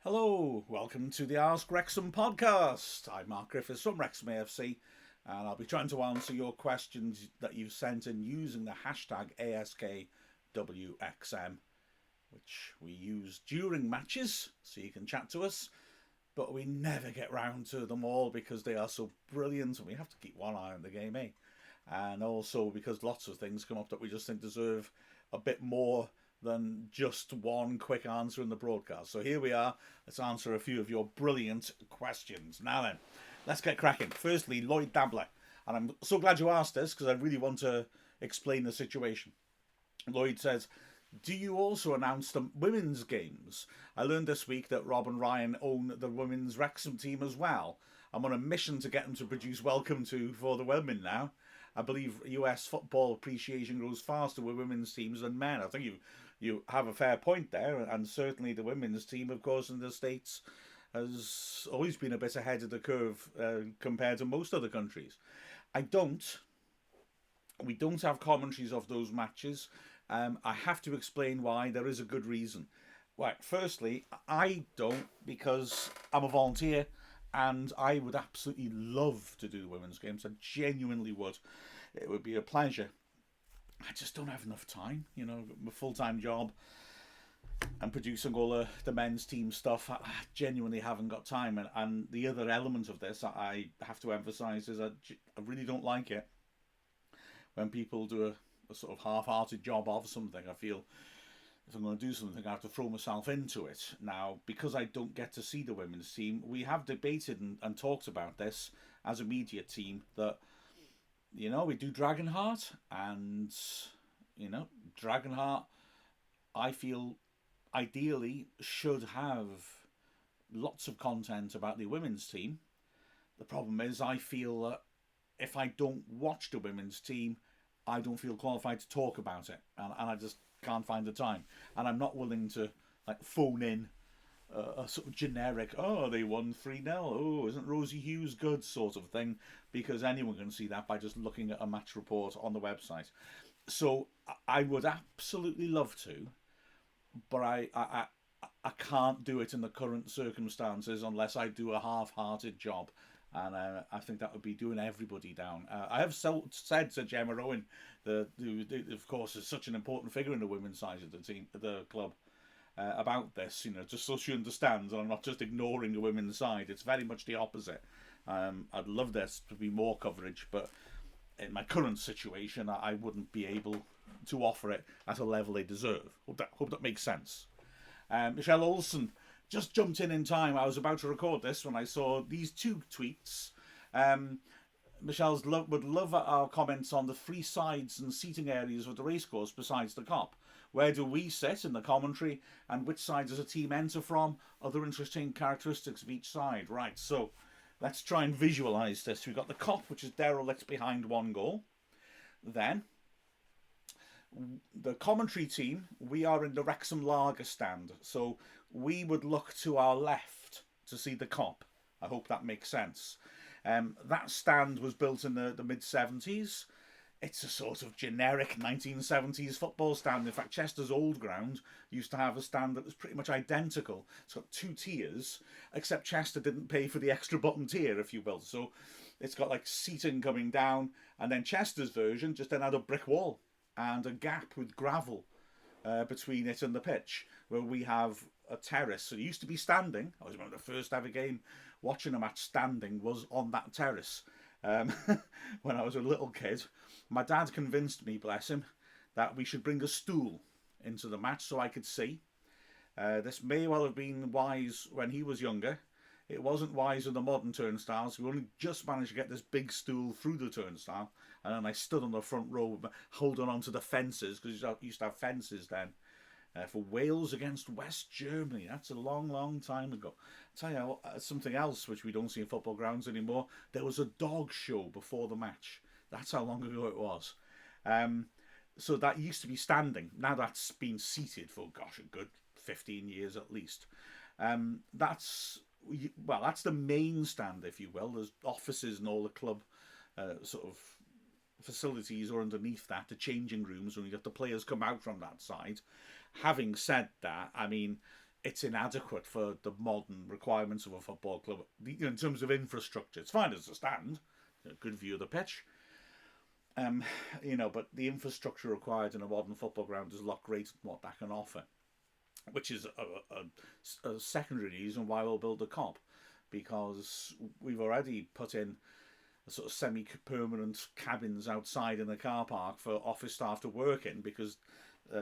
Hello, welcome to the Ask Wrexham podcast. I'm Mark Griffiths from Wrexham AFC, and I'll be trying to answer your questions that you've sent in using the hashtag ASKWXM, which we use during matches, so you can chat to us, but we never get round to them all because they are so brilliant, and we have to keep one eye on the game, eh? And also because lots of things come up that we just think deserve a bit more than just one quick answer in the broadcast. So here we are. Let's answer a few of your brilliant questions. Now then, let's get cracking. Firstly, Lloyd Dabbler. And I'm so glad you asked this because I really want to explain the situation. Lloyd says, do you also announce the women's games? I learned this week that Rob and Ryan own the women's Wrexham team as well. I'm on a mission to get them to produce Welcome To for the women now. I believe US football appreciation grows faster with women's teams than men. I think you have a fair point there, and certainly the women's team, of course, in the States has always been a bit ahead of the curve compared to most other countries. We don't have commentaries of those matches. I have to explain why. There is a good reason. Right, firstly, I don't because I'm a volunteer and I would absolutely love to do the women's games. I genuinely would. It would be a pleasure. I just don't have enough time, my full-time job and producing all the men's team stuff. I genuinely haven't got time. And the other element of this I have to emphasise is I really don't like it when people do a sort of half-hearted job of something. I feel if I'm going to do something, I have to throw myself into it. Now, because I don't get to see the women's team, we have debated and talked about this as a media team that we do Dragonheart, and Dragonheart, I feel ideally should have lots of content about the women's team. The problem is I feel that if I don't watch the women's team, I don't feel qualified to talk about it, and I just can't find the time, and I'm not willing to phone in a sort of generic, oh, they won 3-0, oh, isn't Rosie Hughes good sort of thing, because anyone can see that by just looking at a match report on the website. So I would absolutely love to, but I can't do it in the current circumstances unless I do a half-hearted job. And I think that would be doing everybody down. I have said to Gemma Owen, who of course is such an important figure in the women's side of the team, the club, about this, just so she understands, and I'm not just ignoring the women's side. It's very much the opposite. I'd love there to be more coverage, but in my current situation, I wouldn't be able to offer it at a level they deserve. Hope that makes sense. Michelle Olsen just jumped in time. I was about to record this when I saw these two tweets. Michelle's would love our comments on the three sides and seating areas of the racecourse besides the Kop. Where do we sit in the commentary, and which side does a team enter from? Other interesting characteristics of each side. Right, so let's try and visualise this. We've got the Kop, which is derelict behind one goal. Then, the commentary team, we are in the Wrexham Lager stand. So we would look to our left to see the Kop. I hope that makes sense. That stand was built in the mid-70s. It's a sort of generic 1970s football stand. In fact, Chester's old ground used to have a stand that was pretty much identical. It's got two tiers, except Chester didn't pay for the extra bottom tier, if you will. So it's got seating coming down, and then Chester's version just then had a brick wall and a gap with gravel between it and the pitch, where we have a terrace. So it used to be standing. I remember the first ever game watching a match standing was on that terrace. When I was a little kid, my dad convinced me, bless him, that we should bring a stool into the match so I could see. This may well have been wise when he was younger. It wasn't wise in the modern turnstiles. We only just managed to get this big stool through the turnstile, and then I stood on the front row holding on to the fences, because you used to have fences then. For Wales against West Germany. That's a long, long time ago. I'll tell you something else which we don't see in football grounds anymore. There was a dog show before the match. That's how long ago it was. So that used to be standing. Now that's been seated for, a good 15 years at least. That's the main stand, if you will. There's offices and all the club sort of facilities are underneath that, the changing rooms, when you get the players come out from that side. Having said that, I mean, it's inadequate for the modern requirements of a football club. In terms of infrastructure, it's fine as a stand, good view of the pitch. But the infrastructure required in a modern football ground is a lot greater than what that can offer, which is a secondary reason why we'll build a Kop, because we've already put in a sort of semi-permanent cabins outside in the car park for office staff to work in, because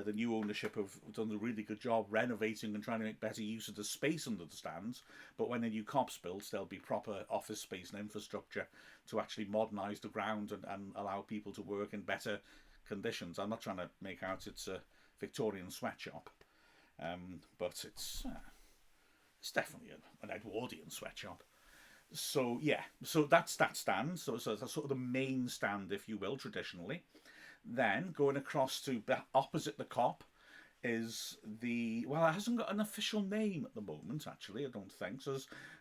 the new ownership have done a really good job renovating and trying to make better use of the space under the stands. But when the new Kop's built, there'll be proper office space and infrastructure to actually modernise the ground and allow people to work in better conditions. I'm not trying to make out it's a Victorian sweatshop, but it's definitely an Edwardian sweatshop. So yeah, so that's that stand. So that's sort of the main stand, if you will, traditionally. Then going across to opposite the Kop is it hasn't got an official name at the moment, actually, I don't think. So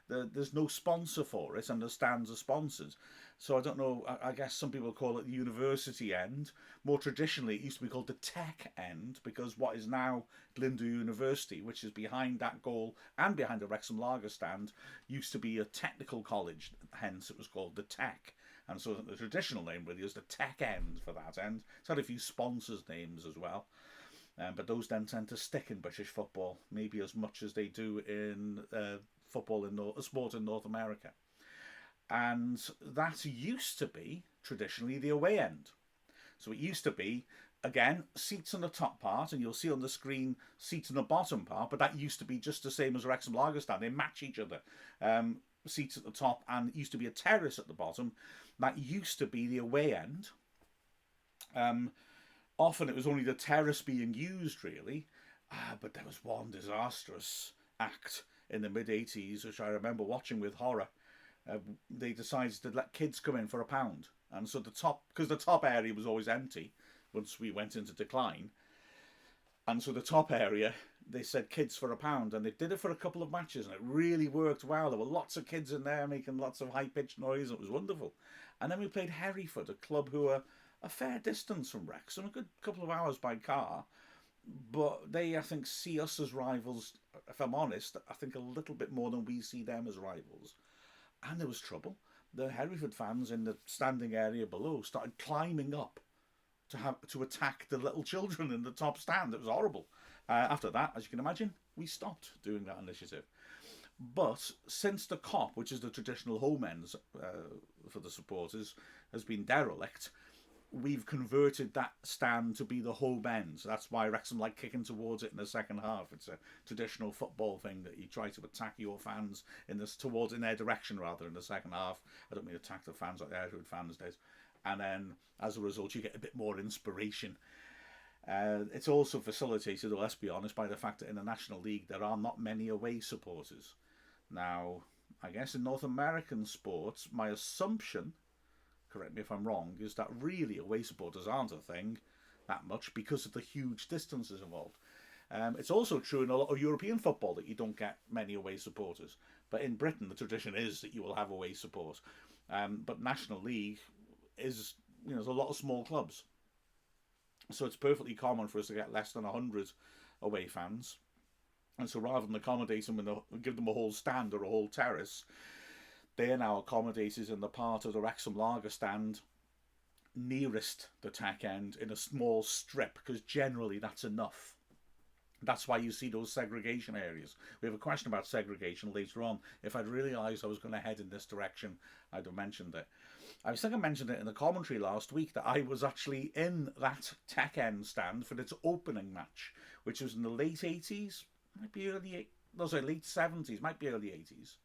there's no sponsor for it, and the stands are sponsored. So I don't know, I guess some people call it the university end. More traditionally, it used to be called the tech end, because what is now Glyndŵr University, which is behind that goal and behind the Wrexham Lager stand, used to be a technical college, hence it was called the tech. And so the traditional name really is the tech end for that end. It's had a few sponsors' names as well. But those then tend to stick in British football, maybe as much as they do in sport in North America. And that used to be traditionally the away end. So it used to be, again, seats in the top part, and you'll see on the screen seats in the bottom part, but that used to be just the same as Wrexham Lager stand. They match each other. Seats at the top, and it used to be a terrace at the bottom. That used to be the away end. Often it was only the terrace being used, really. But there was one disastrous act in the mid-80s, which I remember watching with horror. They decided to let kids come in for £1. And so because the top area was always empty once we went into decline. And so the top area, they said kids for £1, and they did it for a couple of matches, and it really worked well. There were lots of kids in there making lots of high-pitched noise. It was wonderful. And then we played Hereford, a club who are a fair distance from Wrexham, a good couple of hours by car. But they, I think, see us as rivals, if I'm honest, I think a little bit more than we see them as rivals. And there was trouble. The Hereford fans in the standing area below started climbing up to attack the little children in the top stand. It was horrible. After that, as you can imagine, we stopped doing that initiative. But since the Kop, which is the traditional home ends for the supporters, has been derelict, we've converted that stand to be the home end. So that's why Wrexham like kicking towards it in the second half. It's a traditional football thing that you try to attack your fans in their direction rather in the second half. I don't mean attack the fans like the Hereford fans did. And then, as a result, you get a bit more inspiration. It's also facilitated, let's be honest, by the fact that in the National League there are not many away supporters. Now, I guess in North American sports, my assumption, correct me if I'm wrong, is that really away supporters aren't a thing that much because of the huge distances involved. It's also true in a lot of European football that you don't get many away supporters. But in Britain, the tradition is that you will have away support. But National League is, there's a lot of small clubs. So it's perfectly common for us to get less than 100 away fans. And so rather than accommodate them and give them a whole stand or a whole terrace, they are now accommodated in the part of the Wrexham Lager stand nearest the tack end in a small strip, because generally that's enough. That's why you see those segregation areas. We have a question about segregation later on. If I'd realised I was going to head in this direction, I'd have mentioned it. I think I mentioned it in the commentary last week that I was actually in that tech end stand for its opening match, which was in the late 80s, might be late 70s, might be early 80s.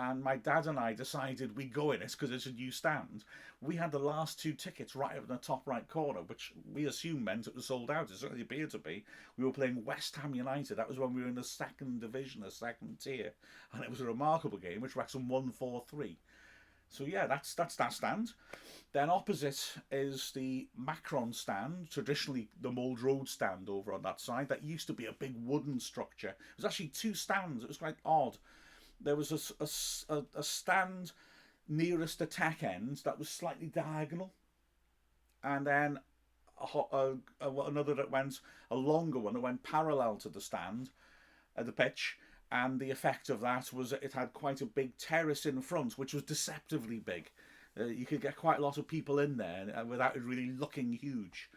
And my dad and I decided we'd go in it because it's a new stand. We had the last 2 tickets right up in the top right corner, which we assumed meant it was sold out. It certainly appeared to be. We were playing West Ham United. That was when we were in the second division, the second tier. And it was a remarkable game, which Wrexham won 4-3. So yeah, that's that stand. Then opposite is the Macron stand, traditionally the Mould Road stand over on that side. That used to be a big wooden structure. It was actually 2 stands. It was quite odd. There was a stand nearest the tack end that was slightly diagonal, and then another that went, a longer one that went parallel to the stand, the pitch, and the effect of that was that it had quite a big terrace in front, which was deceptively big. You could get quite a lot of people in there without it really looking huge.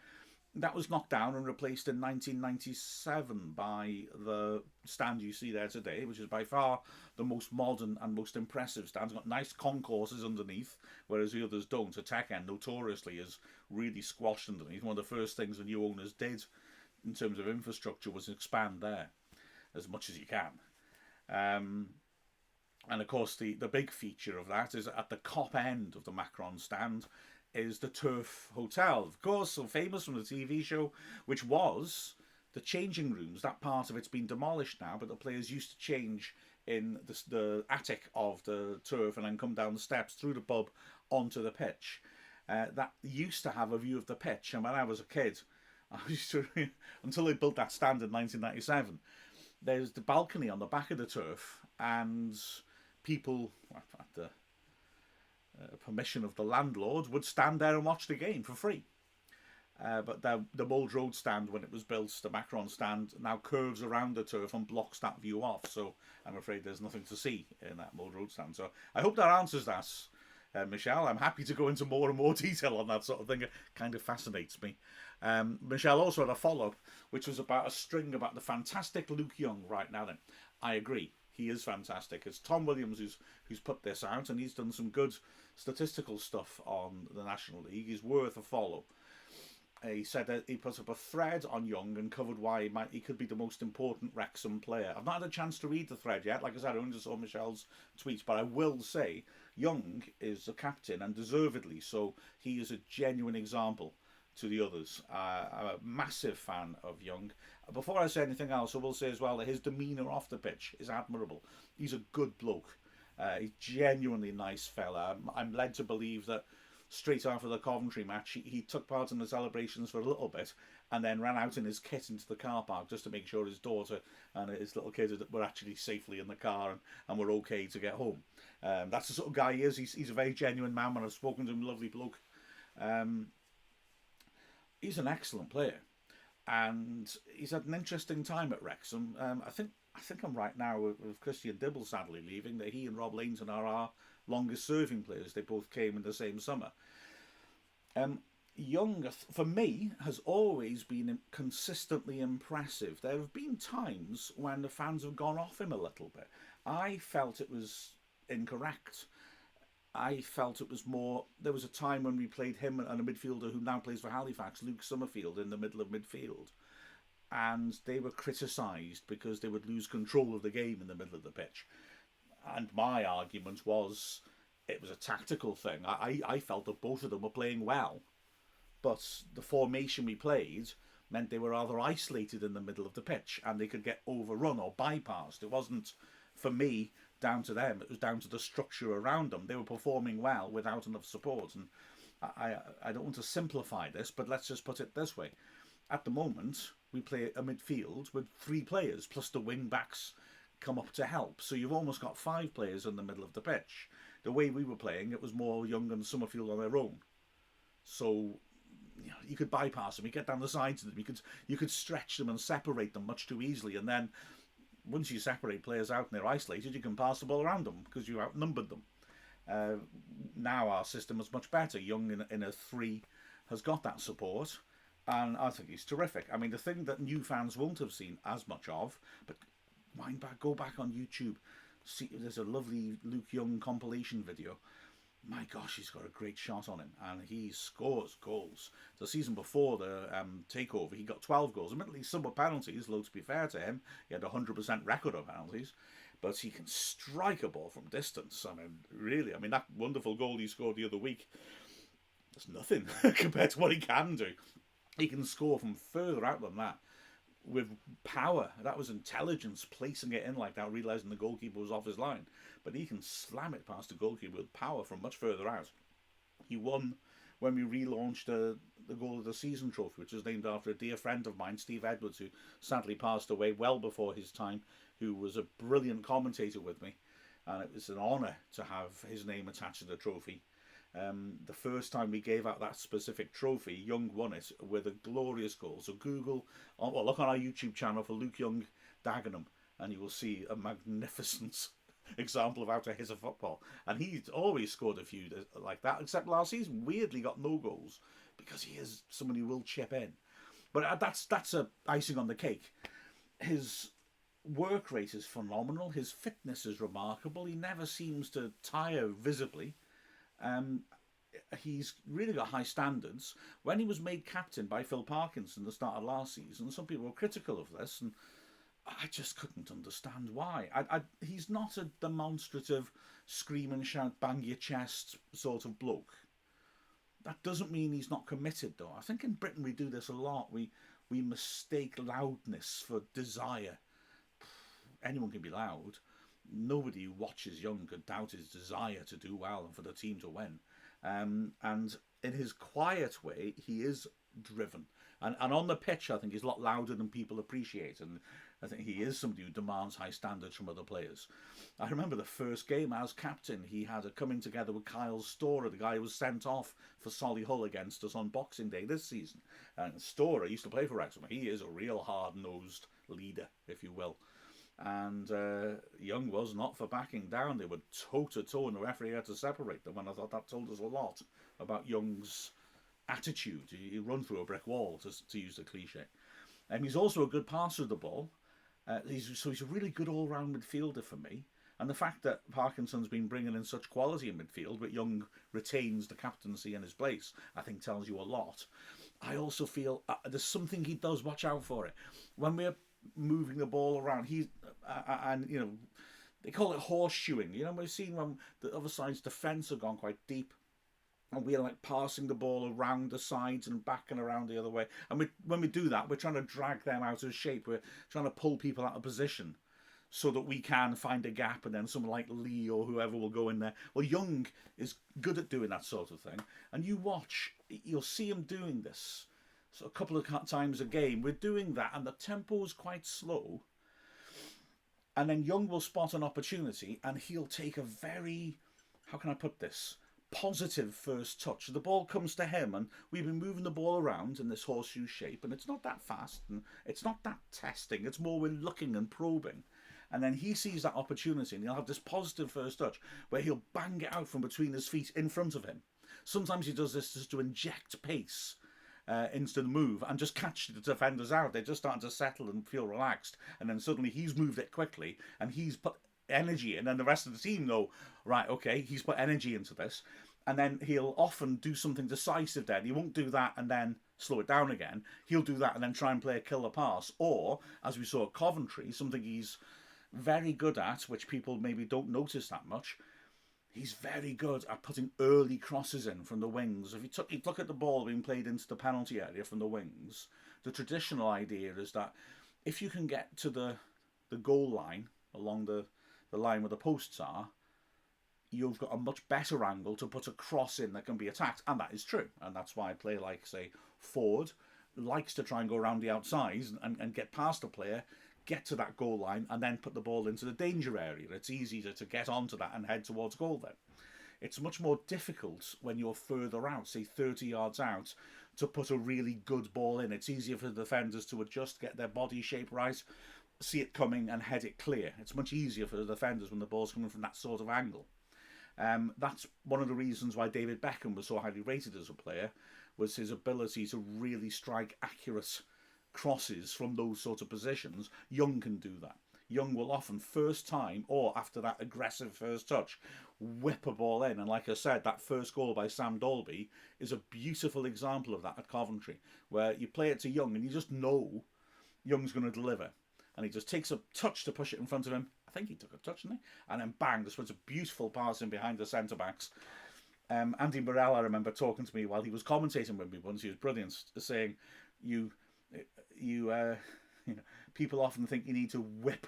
That was knocked down and replaced in 1997 by the stand you see there today, which is by far the most modern and most impressive stand. It's got nice concourses underneath, whereas the others don't. The tech end notoriously is really squashed underneath. One of the first things the new owners did in terms of infrastructure was expand there as much as you can. And of course, the big feature of that is at the Cop end of the Macron stand is the Turf Hotel, of course, so famous from the TV show, which was the changing rooms. That part of it's been demolished now, but the players used to change in the attic of the Turf and then come down the steps through the pub onto the pitch. That used to have a view of the pitch, and when I was a kid, I used to until they built that stand in 1997. There's the balcony on the back of the Turf, and people at the permission of the landlord would stand there and watch the game for free. But the Mold Road stand, when it was built, the Macron stand, now curves around the Turf and blocks that view off. So I'm afraid there's nothing to see in that Mold Road stand. So I hope that answers that, Michelle. I'm happy to go into more and more detail on that sort of thing. It kind of fascinates me. Michelle also had a follow-up, which was about a string about the fantastic Luke Young. Right now then, I agree. He is fantastic. It's Tom Williams who's put this out, and he's done some good statistical stuff on the National League. He's worth a follow. He said that he put up a thread on Young and covered why he could be the most important Wrexham player. I've not had a chance to read the thread yet. Like I said, I only just saw Michelle's tweets, but I will say Young is the captain, and deservedly so. He is a genuine example to the others. I'm a massive fan of Young. Before I say anything else, I will say as well that his demeanour off the pitch is admirable. He's a good bloke. He's genuinely nice fella. I'm led to believe that straight after the Coventry match, he took part in the celebrations for a little bit and then ran out in his kit into the car park just to make sure his daughter and his little kids were actually safely in the car and were okay to get home. That's the sort of guy he is. He's a very genuine man. When I've spoken to him, lovely bloke. He's an excellent player, and he's had an interesting time at Wrexham. I think I'm right now with Christian Dibble sadly leaving, that he and Rob Lainton are our longest serving players. They both came in the same summer. Young, for me, has always been consistently impressive. There have been times when the fans have gone off him a little bit. I felt it was incorrect. I felt it was more. There was a time when we played him and a midfielder who now plays for Halifax, Luke Summerfield, in the middle of midfield, and they were criticised because they would lose control of the game in the middle of the pitch. And my argument was it was a tactical thing. I felt that both of them were playing well, but the formation we played meant they were rather isolated in the middle of the pitch and they could get overrun or bypassed. It wasn't, for me, down to them. It was down to the structure around them. They were performing well without enough support. And I don't want to simplify this, but let's just put it this way. At the moment, we play a midfield with 3 players, plus the wing backs come up to help. So you've almost got 5 players in the middle of the pitch. The way we were playing, it was more Young and Summerfield on their own. So you could bypass them, you get down the sides of them, you could stretch them and separate them much too easily, and then once you separate players out and they're isolated, you can pass the ball around them because you outnumbered them. Now our system is much better. Young in a 3 has got that support, and I think he's terrific. I mean, the thing that new fans won't have seen as much of, but go back on YouTube, see, there's a lovely Luke Young compilation video. My gosh, he's got a great shot on him, and he scores goals. The season before the takeover, he got 12 goals. Admittedly, some were penalties, though, to be fair to him. He had a 100% record of penalties, but he can strike a ball from distance. I mean, really, that wonderful goal he scored the other week, that's nothing compared to what he can do. He can score from further out than that with power. That was intelligence, placing it in like that, realising the goalkeeper was off his line. But he can slam it past the goalkeeper with power from much further out. He won when we relaunched the Goal of the Season trophy, which is named after a dear friend of mine, Steve Edwards, who sadly passed away well before his time, who was a brilliant commentator with me. And it was an honour to have his name attached to the trophy. The first time we gave out that specific trophy, Young won it with a glorious goal. So look on our YouTube channel for Luke Young Dagenham, and you will see a magnificent example of how to hit a football. And he's always scored a few like that, except last season, weirdly got no goals because he is someone who will chip in. But that's a icing on the cake. His work rate is phenomenal. His fitness is remarkable. He never seems to tire visibly. Um, he's really got high standards. When he was made captain by Phil Parkinson at the start of last season, some people were critical of this, and I just couldn't understand why. He's not a demonstrative, scream and shout, bang your chest sort of bloke. That doesn't mean he's not committed, though. I think in Britain we do this a lot. We mistake loudness for desire. Anyone can be loud. Nobody who watches Young could doubt his desire to do well and for the team to win. And in his quiet way, he is driven. And on the pitch, I think he's a lot louder than people appreciate. And I think he is somebody who demands high standards from other players. I remember the first game as captain, he had a coming together with Kyle Storer, the guy who was sent off for Solihull against us on Boxing Day this season. And Storer used to play for Wrexham. He is a real hard-nosed leader, if you will. And Young was not for backing down. They were toe-to-toe, and the referee had to separate them. And I thought that told us a lot about Young's attitude. He run through a brick wall, to use the cliche. And he's also a good passer of the ball. He's a really good all-round midfielder for me. And the fact that Parkinson's been bringing in such quality in midfield, but Young retains the captaincy in his place, I think tells you a lot. I also feel there's something he does. Watch out for it. When we're moving the ball around, and you know, they call it horseshoeing. You know, we've seen when the other side's defence have gone quite deep, and we're like passing the ball around the sides and back and around the other way. And when we do that, we're trying to drag them out of shape. We're trying to pull people out of position so that we can find a gap, and then someone like Lee or whoever will go in there. Well, Young is good at doing that sort of thing. And you watch, you'll see him doing this. So a couple of times a game, we're doing that, and the tempo is quite slow. And then Young will spot an opportunity, and he'll take a very, how can I put this, positive first touch. The ball comes to him, and we've been moving the ball around in this horseshoe shape, and it's not that fast, and it's not that testing. It's more we're looking and probing. And then he sees that opportunity, and he'll have this positive first touch where he'll bang it out from between his feet in front of him. Sometimes he does this just to inject pace into the move and just catch the defenders out. They're just starting to settle and feel relaxed, and then suddenly he's moved it quickly and he's put energy in, and then the rest of the team know, right, okay, he's put energy into this. And then he'll often do something decisive then. He won't do that and then slow it down again. He'll do that and then try and play a killer pass. Or, as we saw at Coventry, something he's very good at, which people maybe don't notice that much, he's very good at putting early crosses in from the wings. If you look at the ball being played into the penalty area from the wings, the traditional idea is that if you can get to the goal line, along the line where the posts are, you've got a much better angle to put a cross in that can be attacked. And that is true. And that's why a player like, say, Ford likes to try and go around the outside and get past the player, get to that goal line, and then put the ball into the danger area. It's easier to get onto that and head towards goal then. It's much more difficult when you're further out, say 30 yards out, to put a really good ball in. It's easier for the defenders to adjust, get their body shape right, see it coming and head it clear. It's much easier for the defenders when the ball's coming from that sort of angle. That's one of the reasons why David Beckham was so highly rated as a player, was his ability to really strike accurate crosses from those sort of positions. Young can do that. Young will often first time or after that aggressive first touch whip a ball in, and like I said, that first goal by Sam Dolby is a beautiful example of that at Coventry, where you play it to Young and you just know Young's going to deliver, and he just takes a touch to push it in front of him. I think he took a touch, didn't he? And then bang, this was a beautiful pass in behind the centre backs. Andy Morell, I remember talking to me while he was commentating with me once. He was brilliant, saying, people often think you need to whip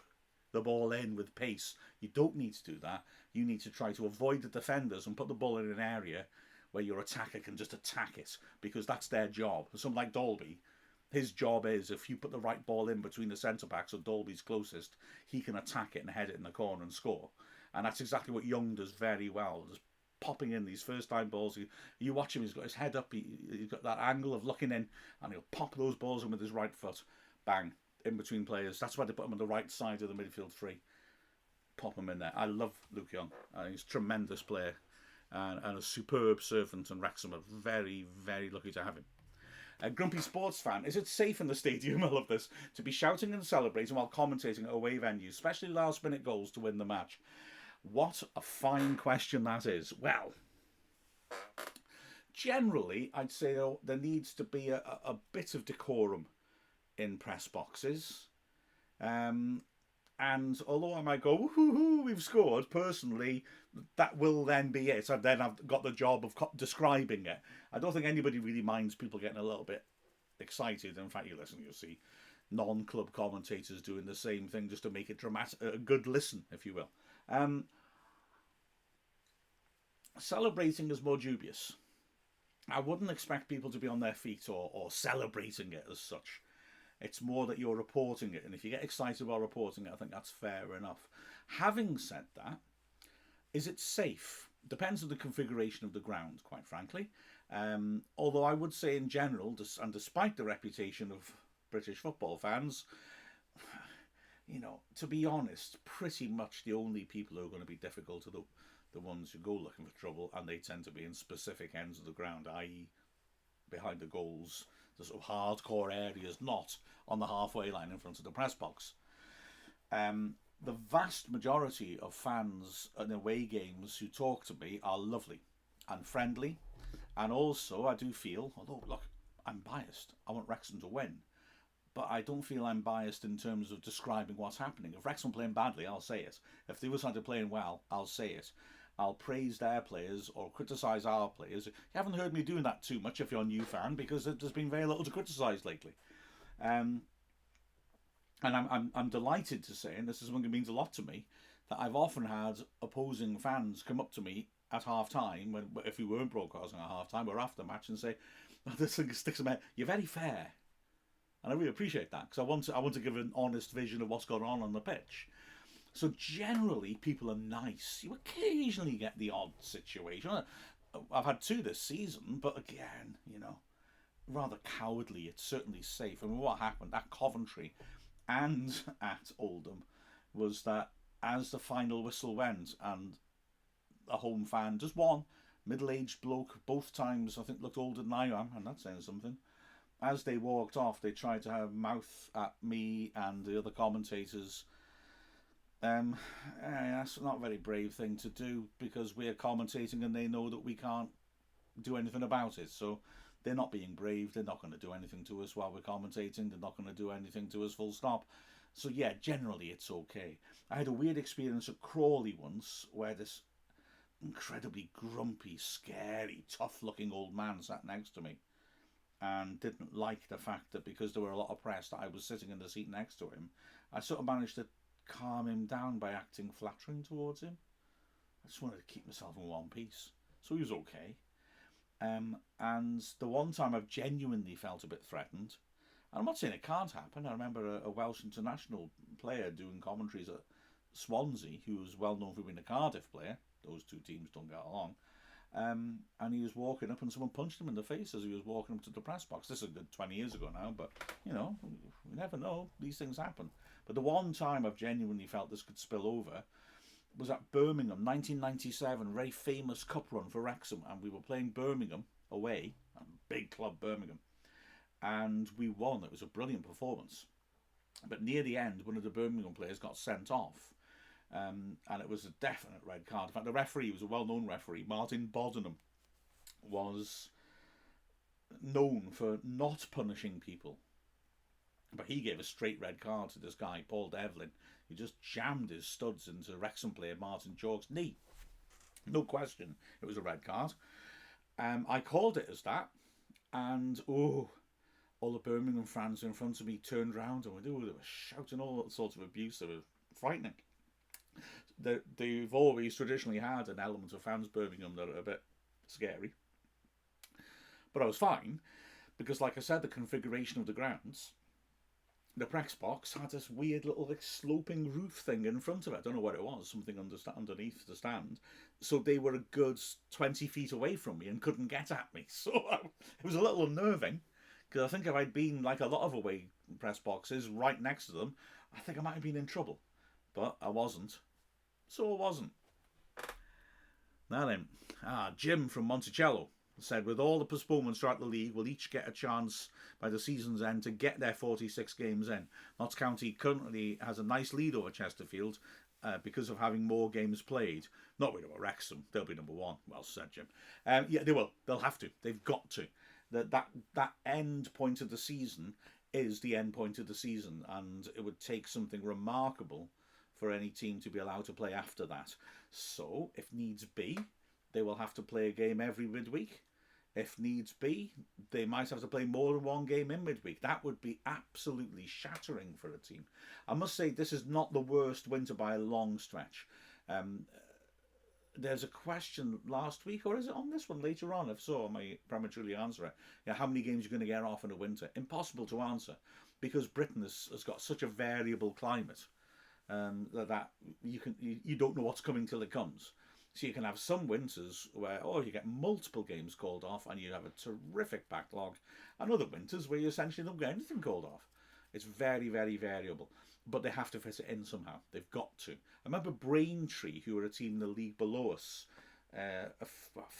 the ball in with pace. You don't need to do that. You need to try to avoid the defenders and put the ball in an area where your attacker can just attack it, because that's their job. Someone like Dolby, his job is, if you put the right ball in between the centre-backs or Dolby's closest, he can attack it and head it in the corner and score. And that's exactly what Young does very well, just popping in these first-time balls. You watch him, he's got his head up, he's got that angle of looking in, and he'll pop those balls in with his right foot. Bang. in between players. That's why they put him on the right side of the midfield three. Pop him in there. I love Luke Young. He's a tremendous player and a superb servant, and Wrexham are very, very lucky to have him. A grumpy sports fan, is it safe in the stadium, I love this, to be shouting and celebrating while commentating at away venues, especially last-minute goals to win the match? What a fine question that is. Well, generally, I'd say there needs to be a bit of decorum in press boxes. And although I might go, woohoo, we've scored, personally, that will then be it. So then I've got the job of describing it. I don't think anybody really minds people getting a little bit excited. In fact, you'll see non-club commentators doing the same thing just to make it dramatic, a good listen, if you will. Celebrating is more dubious. I wouldn't expect people to be on their feet or celebrating it as such. It's more that you're reporting it, and if you get excited while reporting it, I think that's fair enough. Having said that, is it safe? Depends on the configuration of the ground, quite frankly. Although I would say in general, and despite the reputation of British football fans, to be honest, pretty much the only people who are going to be difficult are the ones who go looking for trouble, and they tend to be in specific ends of the ground, i.e. behind the goals, the sort of hardcore areas, not on the halfway line in front of the press box. The vast majority of fans in away games who talk to me are lovely and friendly, and also I do feel, although look, I'm biased, I want Wrexham to win, but I don't feel I'm biased in terms of describing what's happening. If Wrexham playing badly, I'll say it. If the other side are playing well, I'll say it. I'll praise their players or criticise our players. You haven't heard me doing that too much if you're a new fan, because there's been very little to criticise lately. And I'm delighted to say, and this is something that means a lot to me, that I've often had opposing fans come up to me at half time, if we weren't broadcasting at half time or after the match, and say, oh, this thing sticks in my head, you're very fair. And I really appreciate that, because I want to give an honest vision of what's going on the pitch. So generally, people are nice. You occasionally get the odd situation. I've had two this season, but again, rather cowardly. It's certainly safe. I mean, what happened at Coventry and at Oldham was that as the final whistle went and a home fan, just one, middle-aged bloke, both times I think looked older than I am, and that's saying something. As they walked off, they tried to have mouth at me and the other commentators. That's not a very brave thing to do, because we're commentating and they know that we can't do anything about it. So they're not being brave. They're not going to do anything to us while we're commentating. They're not going to do anything to us, full stop. So yeah, generally it's okay. I had a weird experience at Crawley once where this incredibly grumpy, scary, tough-looking old man sat next to me and didn't like the fact that because there were a lot of press that I was sitting in the seat next to him. I sort of managed to calm him down by acting flattering towards him. I just wanted to keep myself in one piece. So he was okay. And the one time I've genuinely felt a bit threatened, and I'm not saying it can't happen. I remember a Welsh international player doing commentaries at Swansea, who was well known for being a Cardiff player. Those two teams don't get along. And he was walking up and someone punched him in the face as he was walking up to the press box. This is a good 20 years ago now, but, we never know. These things happen. But the one time I've genuinely felt this could spill over was at Birmingham, 1997, very famous cup run for Wrexham, and we were playing Birmingham away, a big club Birmingham, and we won. It was a brilliant performance. But near the end, one of the Birmingham players got sent off, and it was a definite red card. In fact, the referee was a well-known referee. Martin Bodenham was known for not punishing people, but he gave a straight red card to this guy, Paul Devlin. He just jammed his studs into Wrexham player Martin Chalk's knee. No question, it was a red card. I called it as that, and all the Birmingham fans in front of me turned round and they were shouting all sorts of abuse. They were frightening. They've always traditionally had an element of fans Birmingham that are a bit scary. But I was fine, because like I said, the configuration of the grounds, the press box had this weird little sloping roof thing in front of it. I don't know what it was, something underneath the stand. So they were a good 20 feet away from me and couldn't get at me. So it was a little unnerving, Because I think if I'd been like a lot of away press boxes right next to them, I think I might have been in trouble. But I wasn't. So I wasn't. Now then, Jim from Monticello said, with all the postponements throughout the league, we'll each get a chance by the season's end to get their 46 games in. Notts County currently has a nice lead over Chesterfield because of having more games played. Not worried about Wrexham. They'll be number one. Well said, Jim. Yeah, they will. They'll have to. They've got to. That end point of the season is the end point of the season, and it would take something remarkable for any team to be allowed to play after that. So, if needs be, they will have to play a game every midweek. If needs be, they might have to play more than one game in midweek. That would be absolutely shattering for a team. I must say, this is not the worst winter by a long stretch. There's a question last week, or is it on this one later on? If so, I might prematurely answer it. Yeah, how many games are you going to get off in a winter? Impossible to answer, because Britain has got such a variable climate that you don't know what's coming till it comes. So you can have some winters where you get multiple games called off and you have a terrific backlog, and other winters where you essentially don't get anything called off. It's very, very variable, but they have to fit it in somehow. They've got to. I remember Braintree, who were a team in the league below us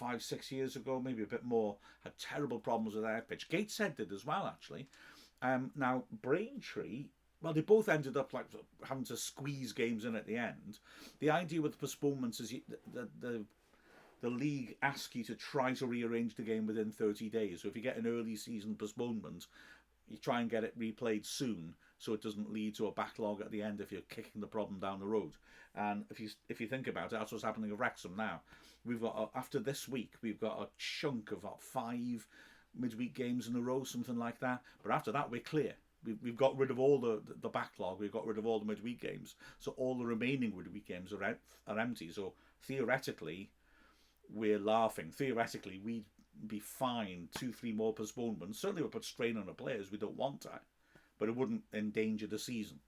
5-6 years ago, maybe a bit more, had terrible problems with their pitch. Gateshead did as well, actually. Now, Braintree, well, they both ended up like having to squeeze games in at the end. The idea with the postponements is the league asks you to try to rearrange the game within 30 days. So if you get an early season postponement, you try and get it replayed soon, so it doesn't lead to a backlog at the end if you're kicking the problem down the road. And if you think about it, that's what's happening at Wrexham now. We've got after this week, we've got a chunk of 5 midweek games in a row, something like that. But after that, we're clear. We've got rid of all the backlog. We've got rid of all the midweek games. So all the remaining midweek games are empty. So theoretically, we're laughing. Theoretically, we'd be fine 2-3 more postponements. Certainly would put strain on the players. We don't want that. But it wouldn't endanger the season.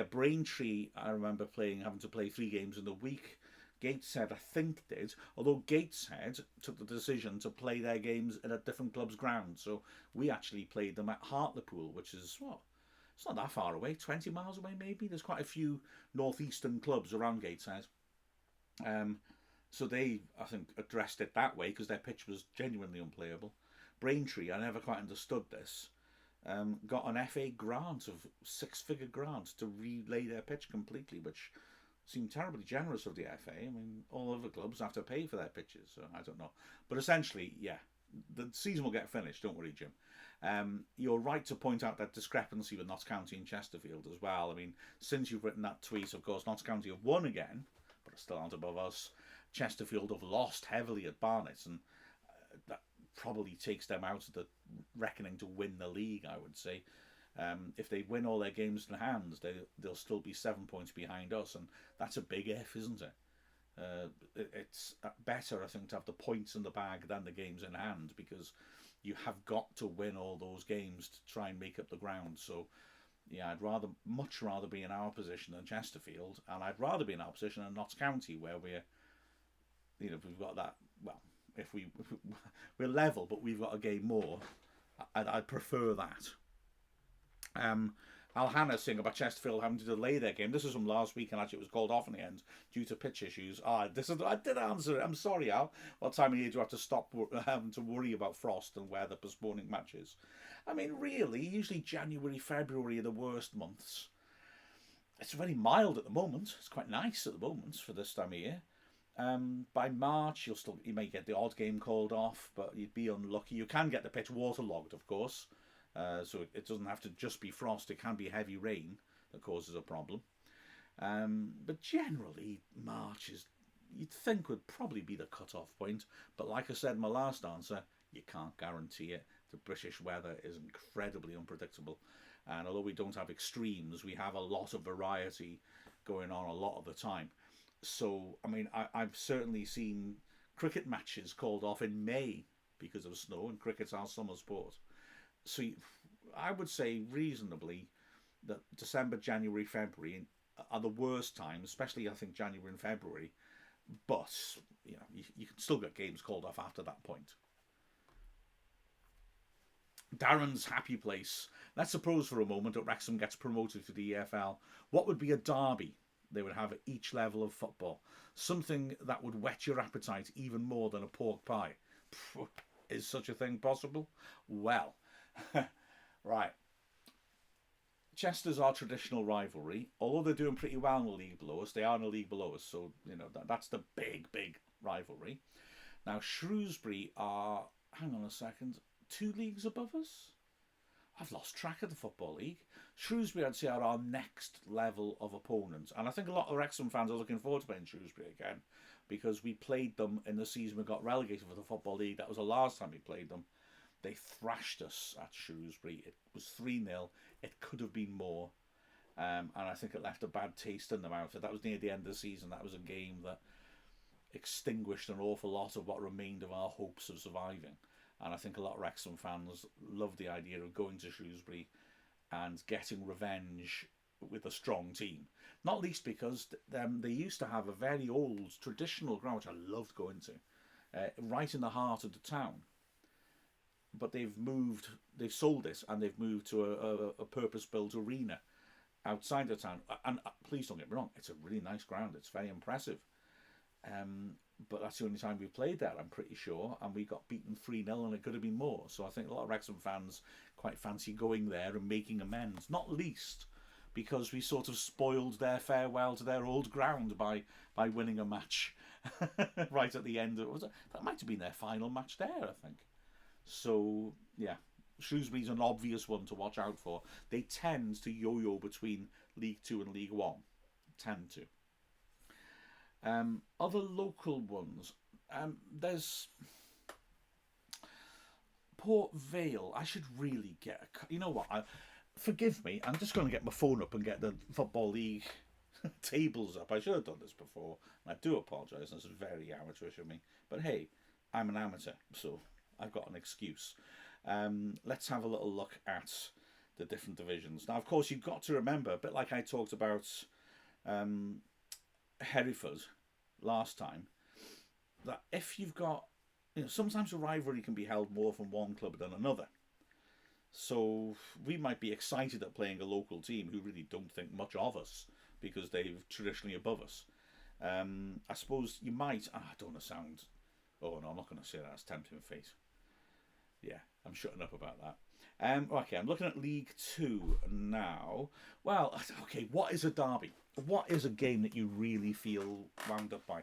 Braintree, I remember having to play 3 games in the week. Gateshead, I think, did. Although Gateshead took the decision to play their games in a different club's ground. So we actually played them at Hartlepool, which is, it's not that far away, 20 miles away maybe. There's quite a few northeastern clubs around Gateshead. So they, I think, addressed it that way because their pitch was genuinely unplayable. Braintree, I never quite understood this, got an FA grant of 6-figure grant to relay their pitch completely, which seemed terribly generous of the FA. I mean, all other clubs have to pay for their pitches, so I don't know. But essentially, yeah, the season will get finished, don't worry, Jim. You're right to point out that discrepancy with Notts County and Chesterfield as well. I mean, since you've written that tweet, of course, Notts County have won again, but still aren't above us. Chesterfield have lost heavily at Barnet, and that probably takes them out of the reckoning to win the league, I would say. If they win all their games in hand, they'll still be 7 points behind us, and that's a big if, isn't it? It's better, I think, to have the points in the bag than the games in hand, because you have got to win all those games to try and make up the ground. So, yeah, I'd much rather be in our position than Chesterfield, and I'd rather be in our position than Notts County, where we've got that. Well, if we're level, but we've got a game more, I'd prefer that. Al Hannah saying about Chesterfield having to delay their game. This was from last week, and actually it was called off in the end due to pitch issues. I did answer it. I'm sorry, Al. What time of year do you have to stop having to worry about frost and weather postponing matches? I mean, really, usually January, February are the worst months. It's very mild at the moment. It's quite nice at the moment for this time of year. By March, you may get the odd game called off, but you'd be unlucky. You can get the pitch waterlogged, of course. So it doesn't have to just be frost. It can be heavy rain that causes a problem. But generally, March you'd think would probably be the cut-off point. But like I said in my last answer, you can't guarantee it. The British weather is incredibly unpredictable. And although we don't have extremes, we have a lot of variety going on a lot of the time. So, I mean, I've certainly seen cricket matches called off in May because of snow, and cricket's our summer sport. So I would say reasonably that December, January, February are the worst times, especially I think January and February. But you can still get games called off after that point. Darren's happy place. Let's suppose for a moment that Wrexham gets promoted to the EFL. What would be a derby they would have at each level of football? Something that would whet your appetite even more than a pork pie. Is such a thing possible? Well, right. Chester's our traditional rivalry. Although they're doing pretty well in the league below us, they are in the league below us, so that's the big rivalry. Now Shrewsbury are, hang on a second, 2 leagues above us. I've lost track of the Football League. Shrewsbury, I'd say, are our next level of opponents, and I think a lot of Wrexham fans are looking forward to playing Shrewsbury again, because we played them in the season we got relegated for the Football League. That was the last time we played them. They thrashed us at Shrewsbury. It was 3-0. It could have been more. And I think it left a bad taste in the mouth. That was near the end of the season. That was a game that extinguished an awful lot of what remained of our hopes of surviving. And I think a lot of Wrexham fans loved the idea of going to Shrewsbury and getting revenge with a strong team. Not least because they used to have a very old traditional ground, which I loved going to, right in the heart of the town. But they've sold it, and they've moved to a purpose-built arena outside the town. And please don't get me wrong, it's a really nice ground. It's very impressive. But that's the only time we played there, I'm pretty sure, and we got beaten 3-0, and it could have been more. So I think a lot of Wrexham fans quite fancy going there and making amends, not least because we sort of spoiled their farewell to their old ground by winning a match right at the end. That might have been their final match there, I think. So, yeah, Shrewsbury's an obvious one to watch out for. They tend to yo-yo between League 2 and League 1. Tend to. Other local ones. There's Port Vale. I should really get you know what? Forgive me. I'm just going to get my phone up and get the Football League tables up. I should have done this before. And I do apologise. This is very amateurish of me. But hey, I'm an amateur, so I've got an excuse. Let's have a little look at the different divisions. Now, of course, you've got to remember, a bit like I talked about Hereford last time, that if you've got, sometimes a rivalry can be held more from one club than another. So we might be excited at playing a local team who really don't think much of us because they're traditionally above us. I suppose you might, I don't want to sound, oh no, I'm not going to say that, it's tempting fate. Yeah, I'm shutting up about that. Okay, I'm looking at League 2 now. Well, okay, what is a derby? What is a game that you really feel wound up by?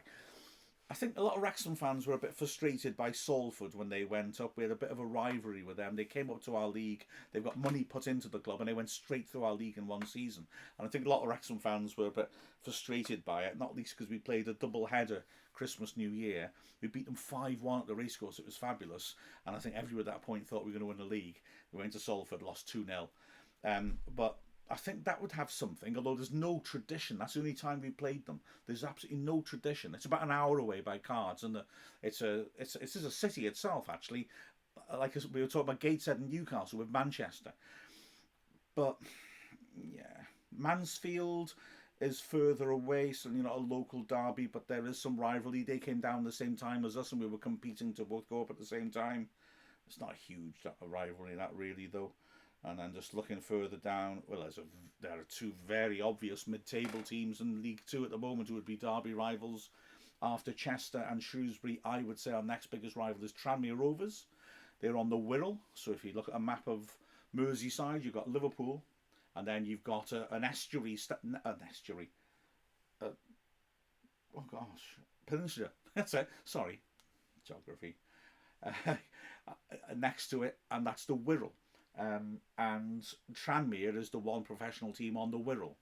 I think a lot of Wrexham fans were a bit frustrated by Salford when they went up. We had a bit of a rivalry with them. They came up to our league. They've got money put into the club, and they went straight through our league in one season. And I think a lot of Wrexham fans were a bit frustrated by it, not least because we played a double header Christmas, New Year. We beat them 5-1 at the racecourse. It was fabulous. And I think everyone at that point thought we were going to win the league. We went to Salford, lost 2-0. But I think that would have something, although there's no tradition. That's the only time we played them. There's absolutely no tradition. It's about an hour away by cards, and it's a city itself, actually. Like we were talking about Gateshead and Newcastle with Manchester. But, yeah, Mansfield is further away, so not a local derby, but there is some rivalry. They came down the same time as us, and we were competing to both go up at the same time. It's not a huge rivalry, that really, though. And then just looking further down, well, there are two very obvious mid-table teams in League 2 at the moment who would be derby rivals. After Chester and Shrewsbury, I would say our next biggest rival is Tranmere Rovers. They're on the Wirral, so if you look at a map of Merseyside, you've got Liverpool, and then you've got an estuary, oh gosh, peninsula, that's it, sorry, geography, next to it, and that's the Wirral. And Tranmere is the one professional team on the Wirral,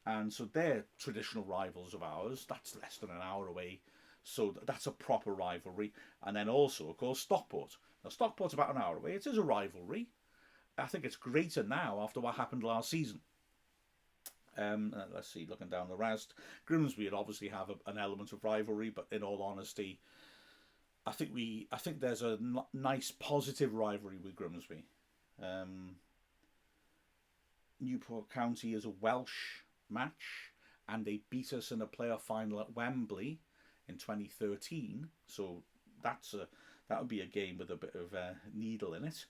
and so they're traditional rivals of ours. That's less than an hour away, so that's a proper rivalry. And then also, of course, Stockport. Now, Stockport's about an hour away. It is a rivalry. I think it's greater now after what happened last season. Let's see, looking down the rest, Grimsby would obviously have an element of rivalry, but in all honesty, I think there's a nice positive rivalry with Grimsby. Newport County is a Welsh match, and they beat us in a playoff final at Wembley in 2013. So that would be a game with a bit of a needle in it.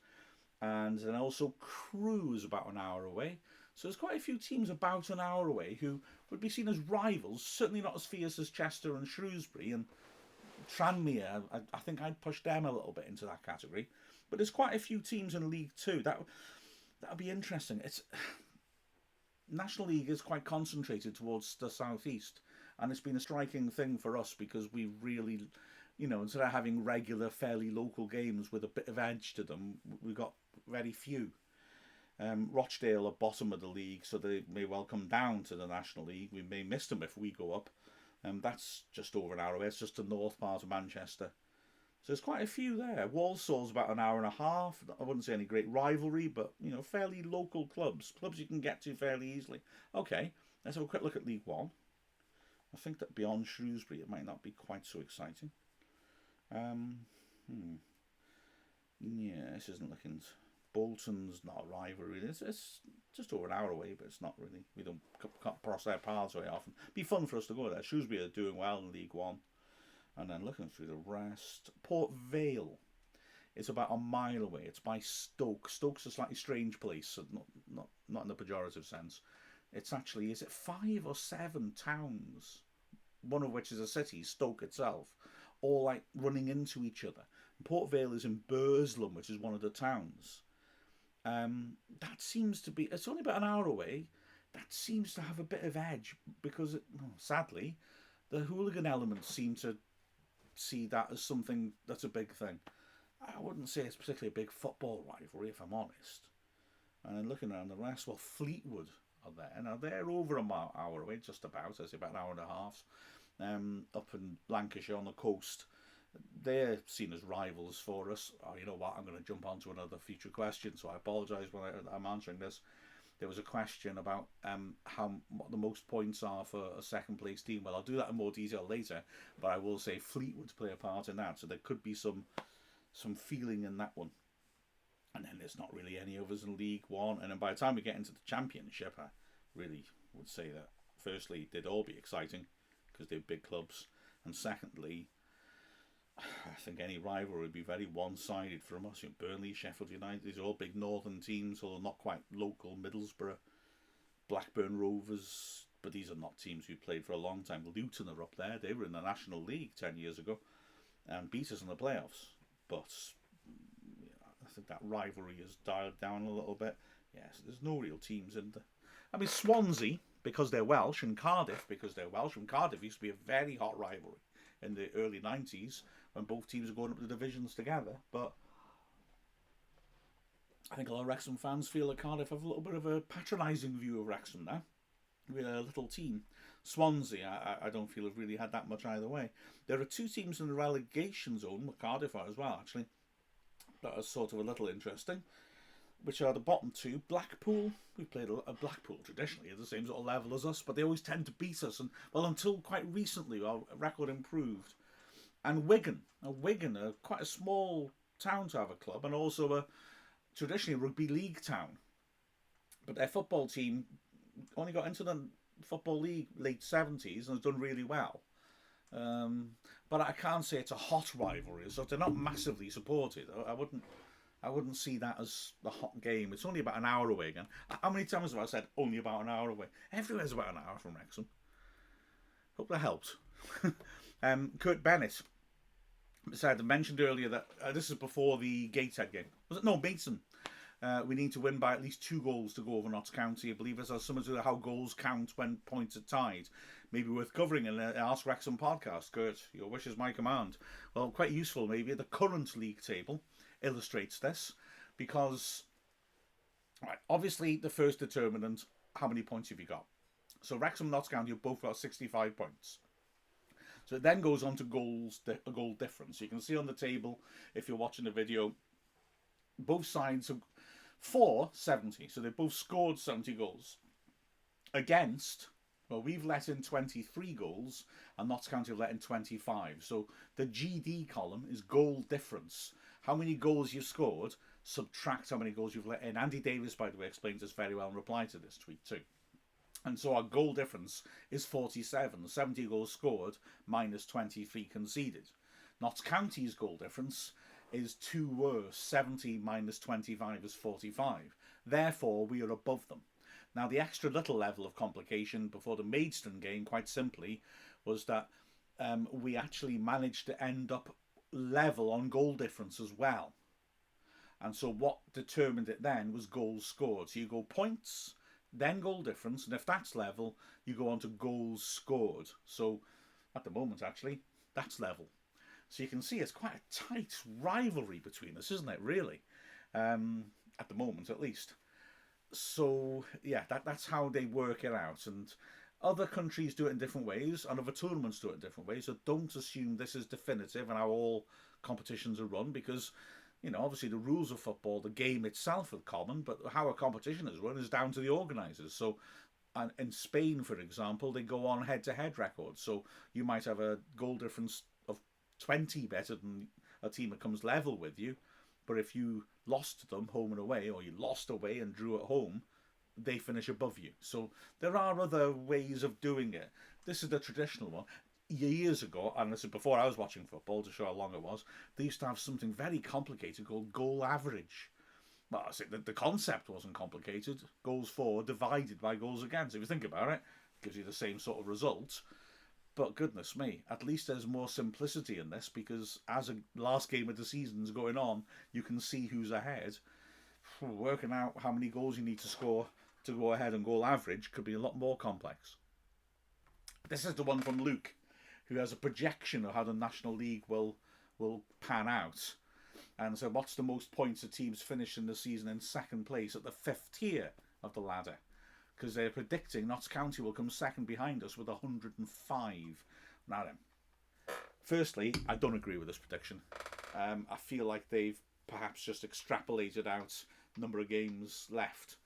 and then also Crewe is about an hour away. So there's quite a few teams about an hour away who would be seen as rivals, certainly not as fierce as Chester and Shrewsbury. And Tranmere, I think I'd push them a little bit into that category. But there's quite a few teams in League Two. That'd be interesting. It's National League is quite concentrated towards the southeast, and it's been a striking thing for us because we really, instead of having regular, fairly local games with a bit of edge to them, we've got very few. Rochdale are bottom of the league, so they may well come down to the National League. We may miss them if we go up. That's just over an hour away. It's just the north part of Manchester. So there's quite a few there. Walsall's about an hour and a half. I wouldn't say any great rivalry, but, fairly local clubs. Clubs you can get to fairly easily. Okay, let's have a quick look at League One. I think that beyond Shrewsbury, it might not be quite so exciting. Yeah, this isn't looking... Bolton's not a rivalry. It's just over an hour away, but it's not really. We don't cross their paths very often. Be fun for us to go there. Shrewsbury are doing well in League One, and then looking through the rest, Port Vale is about a mile away. It's by Stoke. Stoke's a slightly strange place, not in the pejorative sense. It's actually, is it 5 or 7 towns, one of which is a city, Stoke itself, all like running into each other. Port Vale is in Burslem, which is one of the towns. That seems to be, it's only about an hour away. That seems to have a bit of edge because, sadly, the hooligan elements seem to see that as something that's a big thing. I wouldn't say it's particularly a big football rivalry, if I'm honest. And then looking around the rest, well, Fleetwood are there. Now, they're over an hour away, just about, I say about an hour and a half, up in Lancashire on the coast. They're seen as rivals for us. Oh, you know what? I'm going to jump on to another future question, so I apologise when I'm answering this. There was a question about what the most points are for a second place team. Well, I'll do that in more detail later, but I will say Fleetwood play a part in that, so there could be some feeling in that one. And then there's not really any others in League One. And then by the time we get into the Championship, I really would say that firstly, they'd all be exciting because they're big clubs, and secondly, I think any rivalry would be very one-sided from us. Burnley, Sheffield United, these are all big northern teams, although not quite local. Middlesbrough, Blackburn Rovers, but these are not teams who played for a long time. Luton are up there. They were in the National League 10 years ago and beat us in the playoffs. But I think that rivalry has dialed down a little bit. Yes, there's no real teams in there. I mean, Swansea, because they're Welsh, and Cardiff, because they're Welsh. And Cardiff used to be a very hot rivalry in the early 90s when both teams were going up the divisions together. But I think a lot of Wrexham fans feel that Cardiff have a little bit of a patronising view of Wrexham now. We're a little team. Swansea, I don't feel have really had that much either way. There are 2 teams in the relegation zone, with Cardiff are as well, actually, that are sort of a little interesting, which are the bottom 2. Blackpool, we played a Blackpool traditionally at the same sort of level as us, but they always tend to beat us, and well, until quite recently our record improved. And Wigan are quite a small town to have a club, and also a traditionally rugby league town, but their football team only got into the Football League late 70s and has done really well. But I can't say it's a hot rivalry, so they're not massively supported. I wouldn't see that as the hot game. It's only about an hour away again. How many times have I said only about an hour away? Everywhere's about an hour from Wrexham. Hope that helped. Kurt Bennett said, I mentioned earlier that this is before the Gateshead game. Was it? No, Maidstone. We need to win by at least 2 goals to go over Notts County. I believe this has something to do with how goals count when points are tied. Maybe worth covering in an Ask Wrexham podcast. Kurt, your wish is my command. Well, quite useful maybe. The current league table illustrates this because, right, obviously the first determinant, how many points have you got? So Wrexham and Notts County have both got 65 points. So it then goes on to a goal difference. You can see on the table, if you're watching the video, both sides have for 70. So they've both scored 70 goals. Against, well, we've let in 23 goals and Notts County have let in 25. So the GD column is goal difference. How many goals you've scored, subtract how many goals you've let in. Andy Davis, by the way, explains this very well in reply to this tweet too. And so our goal difference is 47. 70 goals scored minus 23 conceded. Notts County's goal difference is 2 worse. 70 minus 25 is 45. Therefore, we are above them. Now, the extra little level of complication before the Maidstone game, quite simply, was that we actually managed to end up level on goal difference as well. And so what determined it then was goals scored. So you go points, then goal difference, and if that's level, you go on to goals scored. So at the moment, actually, that's level. So you can see it's quite a tight rivalry between us, isn't it, really? At the moment, at least. So, yeah, that's how they work it out. And other countries do it in different ways, and other tournaments do it in different ways. So don't assume this is definitive and how all competitions are run, because, obviously the rules of football, the game itself are common, but how a competition is run is down to the organisers. So, and in Spain, for example, they go on head-to-head records. So you might have a goal difference of 20 better than a team that comes level with you, but if you lost to them home and away, or you lost away and drew at home, they finish above you. So there are other ways of doing it. This is the traditional one. Years ago, and this is before I was watching football to show how long it was, they used to have something very complicated called goal average. Well, I say the concept wasn't complicated. Goals for divided by goals against. If you think about it, it gives you the same sort of result. But goodness me, at least there's more simplicity in this, because as a last game of the season's going on, you can see who's ahead. Working out how many goals you need to score to go ahead and goal average could be a lot more complex. This is the one from Luke, who has a projection of how the National League will pan out. And so what's the most points of teams finishing the season in second place at the 5th tier of the ladder? Because they're predicting Notts County will come second behind us with 105. Now then, firstly, I don't agree with this prediction. I feel like they've perhaps just extrapolated out the number of games left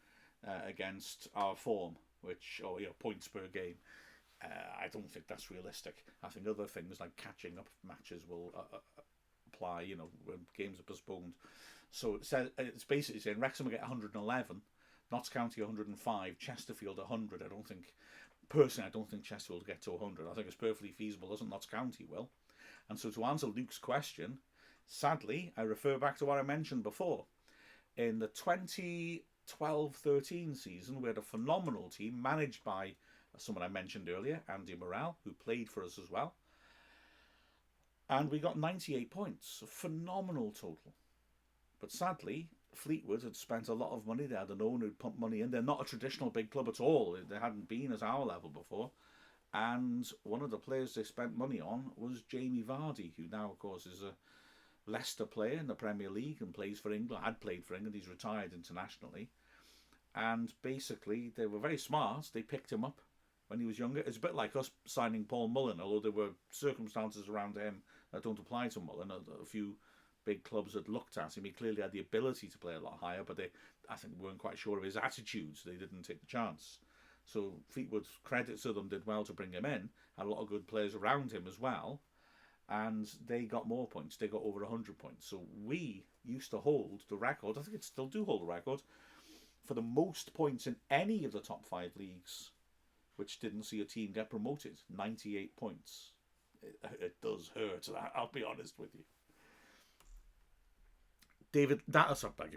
against our form, or points per game. I don't think that's realistic. I think other things like catching up matches will apply, when games are postponed. So it's basically saying Wrexham will get 111, Notts County 105, Chesterfield 100. I don't think Chesterfield will get to 100. I think it's perfectly feasible, doesn't Notts County will. And so to answer Luke's question, sadly, I refer back to what I mentioned before. In the 2012-13 season, we had a phenomenal team managed by someone I mentioned earlier, Andy Morrell, who played for us as well. And we got 98 points, a phenomenal total. But sadly, Fleetwood had spent a lot of money. They had an owner who'd pumped money in. They're not a traditional big club at all. They hadn't been at our level before. And one of the players they spent money on was Jamie Vardy, who now, of course, is a Leicester player in the Premier League and plays for England. Had played for England. He's retired internationally. And basically, they were very smart. They picked him up when he was younger. It's a bit like us signing Paul Mullen, although there were circumstances around him that don't apply to Mullen. A few big clubs had looked at him. He clearly had the ability to play a lot higher, but they, I think, weren't quite sure of his attitude, so they didn't take the chance. So Fleetwood, credit to them, did well to bring him in. Had a lot of good players around him as well, and they got more points. They got over 100 points. So we used to hold the record. I think it still do hold the record for the most points in any of the top 5 leagues, which didn't see a team get promoted. 98 points. It does hurt, I'll be honest with you. Beg your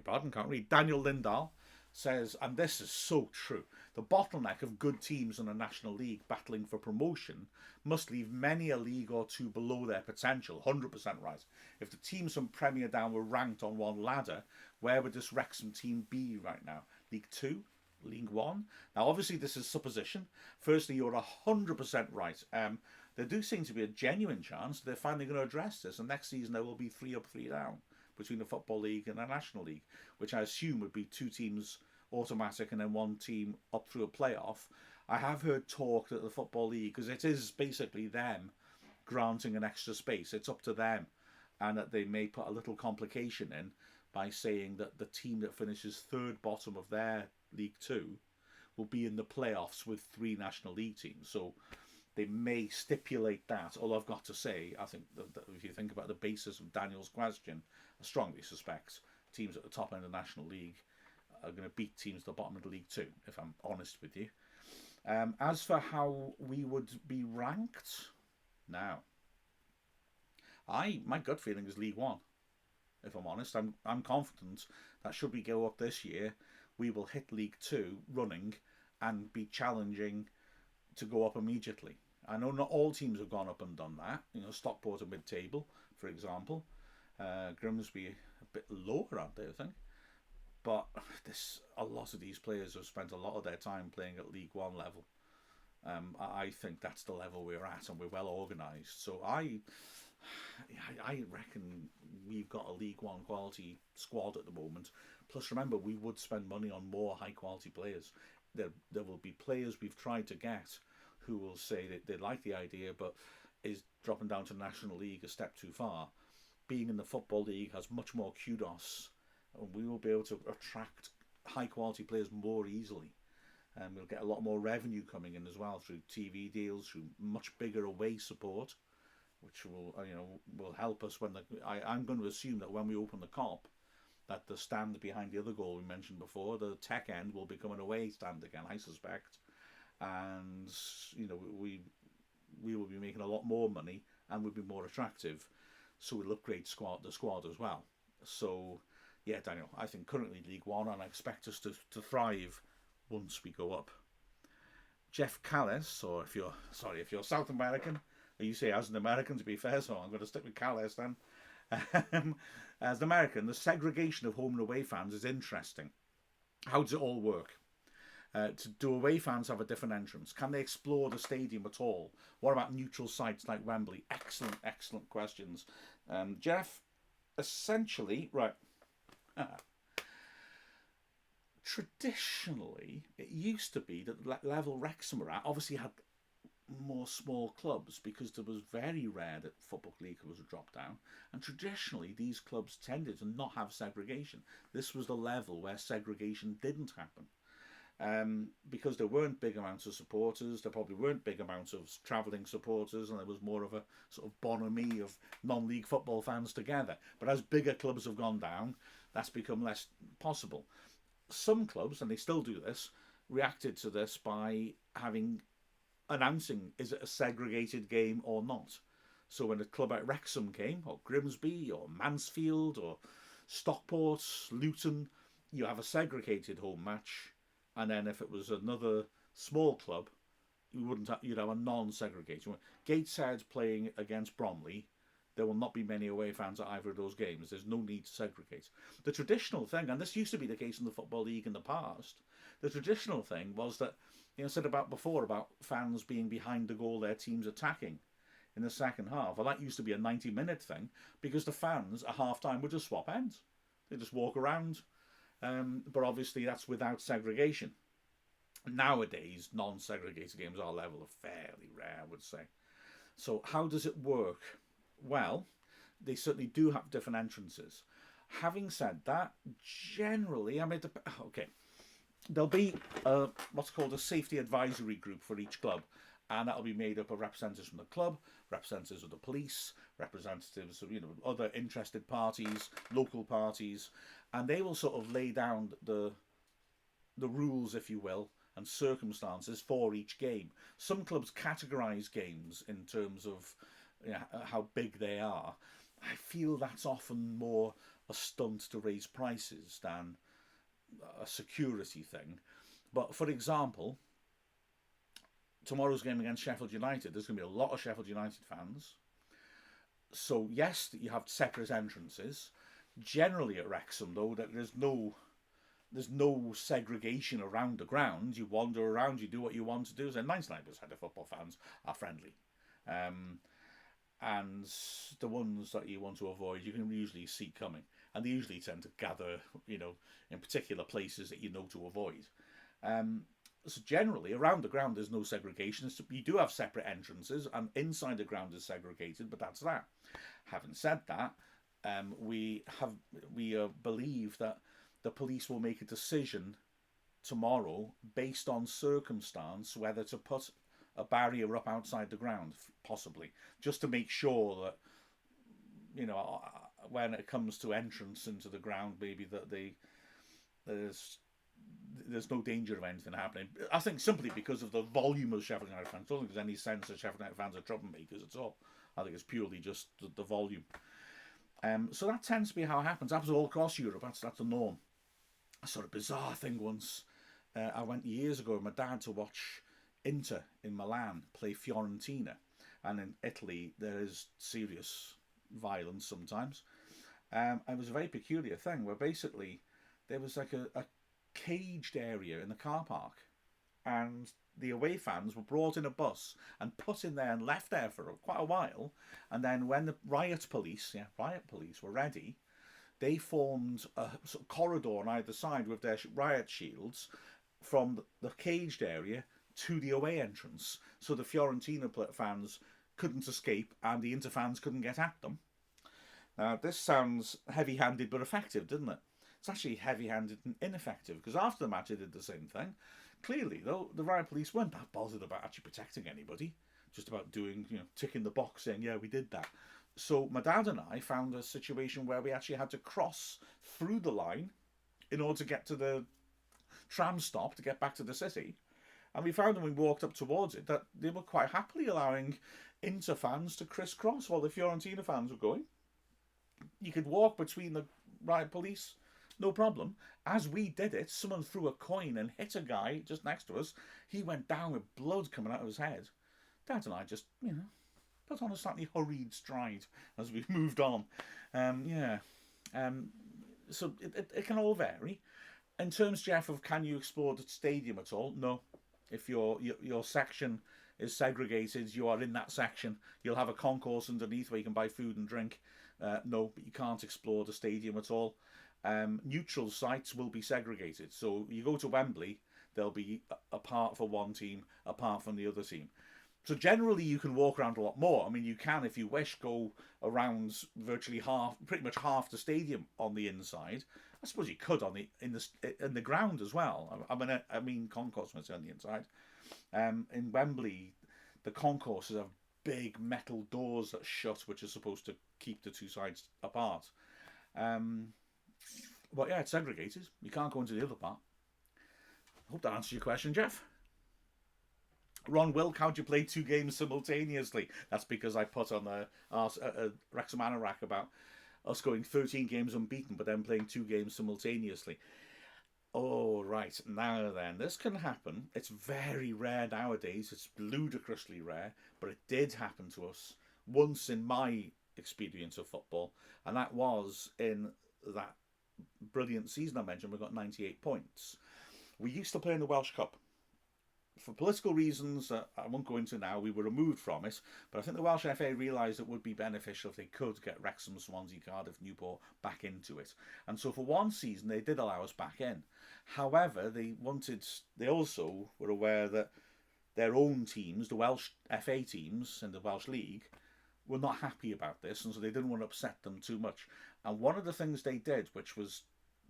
pardon, can't read. Daniel Lindahl says, and this is so true, the bottleneck of good teams in a National League battling for promotion must leave many a league or two below their potential. 100% right. If the teams from Premier Down were ranked on one ladder, where would this Wrexham team be right now? League 2? League 1? Now, obviously, this is supposition. Firstly, you're 100% right. There do seem to be a genuine chance they're finally going to address this, and next season there will be 3 up, 3 down between the Football League and the National League, which I assume would be 2 teams automatic and then 1 team up through a playoff. I have heard talk that the Football League, because it is basically them granting an extra space, it's up to them, and that they may put a little complication in by saying that the team that finishes 3rd bottom of their League 2 will be in the playoffs with 3 National League teams. So they may stipulate that, although I've got to say, I think that if you think about the basis of Daniel's question, I strongly suspect teams at the top end of the National League are going to beat teams at the bottom of the League 2, if I'm honest with you. As for how we would be ranked, now, my gut feeling is League 1. if I'm honest. I'm confident that should we go up this year, we will hit League Two running and be challenging to go up immediately. I know not all teams have gone up and done that. Stockport are mid-table, for example. Grimsby a bit lower, aren't they, I think? But a lot of these players have spent a lot of their time playing at League One level. I think that's the level we're at, and we're well organised. So I reckon we've got a League One quality squad at the moment. Plus, remember, we would spend money on more high quality players. There will be players we've tried to get who will say that they like the idea, but is dropping down to National League a step too far. Being in the Football League has much more kudos, and we will be able to attract high quality players more easily. And we'll get a lot more revenue coming in as well through TV deals, through much bigger away support, which will help us when I'm going to assume that when we open the Cop, that the stand behind the other goal we mentioned before, the tech end, will become an away stand again, I suspect. And we will be making a lot more money and we'll be more attractive, so we'll upgrade the squad as well. So yeah, Daniel, I think currently League One, and I expect us to thrive once we go up. Jeff Callis, or if you're South American, you say as an American to be fair, so I'm going to stick with Callis then. As an American, the segregation of home and away fans is interesting. How does it all work? Do away fans have a different entrance? Can they explore the stadium at all? What about neutral sites like Wembley? Excellent questions. Jeff, essentially, right. Traditionally, it used to be that the level Wrexham were at obviously had more small clubs, because there was very rare that Football League was a drop down, and traditionally these clubs tended to not have segregation. This was the level where segregation didn't happen, because there weren't big amounts of supporters, there probably weren't big amounts of travelling supporters, and there was more of a sort of bonhomie of non-league football fans together. But as bigger clubs have gone down, that's become less possible. Some clubs, and they still do this, reacted to this by announcing, is it a segregated game or not? So when a club like Wrexham came, or Grimsby, or Mansfield, or Stockport, Luton, you have a segregated home match, and then if it was another small club, you'd have a non-segregated. Gateshead playing against Bromley, there will not be many away fans at either of those games. There's no need to segregate. The traditional thing, and this used to be the case in the Football League in the past, the traditional thing was that, said about before about fans being behind the goal their team's attacking in the second half. Well, that used to be a 90-minute thing, because the fans at half-time would just swap ends. They just walk around. But obviously that's without segregation. Nowadays, non-segregated games are level of fairly rare, I would say. So how does it work? Well, they certainly do have different entrances. Having said that, generally, there'll be what's called a safety advisory group for each club, and that'll be made up of representatives from the club, representatives of the police, representatives of other interested parties, local parties, and they will sort of lay down the rules, if you will, and circumstances for each game. Some clubs categorise games in terms of how big they are. I feel that's often more a stunt to raise prices than a security thing. But for example, tomorrow's game against Sheffield United, there's going to be a lot of Sheffield United fans. So yes, you have separate entrances. Generally at Wrexham, though, that there's no segregation around the ground. You wander around, you do what you want to do. And 99% of football fans are friendly. And the ones that you want to avoid, you can usually see coming. And they usually tend to gather, in particular places that you know to avoid. So generally, around the ground, there's no segregation. You do have separate entrances, and inside the ground is segregated, but that's that. Having said that, we believe that the police will make a decision tomorrow based on circumstance whether to put a barrier up outside the ground, possibly, just to make sure that, when it comes to entrance into the ground, maybe that there's no danger of anything happening. I think simply because of the volume of Sheffield United fans. I don't think there's any sense that Sheffield United fans are troublemakers at all. I think it's purely just the volume. So that tends to be how it happens. That was all across Europe. That's the norm. A sort of bizarre thing once. I went years ago with my dad to watch Inter in Milan play Fiorentina, and in Italy there is serious violence sometimes. It was a very peculiar thing where basically there was like a caged area in the car park, and the away fans were brought in a bus and put in there and left there for quite a while. And then when the riot police were ready, they formed a sort of corridor on either side with their riot shields from the caged area to the away entrance, so the Fiorentina fans couldn't escape and the Inter fans couldn't get at them. Now, this sounds heavy-handed but effective, doesn't it? It's actually heavy-handed and ineffective, because after the match they did the same thing. Clearly, though, the riot police weren't that bothered about actually protecting anybody, just about doing, ticking the box saying, yeah, we did that. So my dad and I found a situation where we actually had to cross through the line in order to get to the tram stop to get back to the city. And we found when we walked up towards it that they were quite happily allowing Inter fans to crisscross while the Fiorentina fans were going. You could walk between the riot police, no problem. As we did it, someone threw a coin and hit a guy just next to us. He went down with blood coming out of his head. Dad and I just, put on a slightly hurried stride as we moved on. Yeah. So it can all vary. In terms, Jeff, of can you explore the stadium at all? No. If your section is segregated, you are in that section. You'll have a concourse underneath where you can buy food and drink. No, but you can't explore the stadium at all. Neutral sites will be segregated. So you go to Wembley, there'll be a part for one team, apart from the other team. So generally, you can walk around a lot more. I mean, you can, if you wish, go around virtually pretty much half the stadium on the inside. I suppose you could in the ground as well. I mean concourse when it's on the inside. In Wembley, the concourses have big metal doors that shut, which are supposed to keep the two sides apart. But yeah, it's segregated. You can't go into the other part. I hope that answers your question, Jeff. Ron Wilk, how'd you play two games simultaneously? That's because I put on a Wrexham Anorak about us going 13 games unbeaten, but then playing two games simultaneously. Oh, right. Now then, this can happen. It's very rare nowadays. It's ludicrously rare, but it did happen to us once in my experience of football, and that was in that brilliant season I mentioned. We got 98 points. We used to play in the Welsh Cup. For political reasons that I won't go into now, we were removed from it, but I think the Welsh FA realised it would be beneficial if they could get Wrexham, Swansea, Cardiff, Newport back into it. And so for one season they did allow us back in. However, they also were aware that their own teams, the Welsh FA teams and the Welsh League, were not happy about this, and so they didn't want to upset them too much. And one of the things they did, which was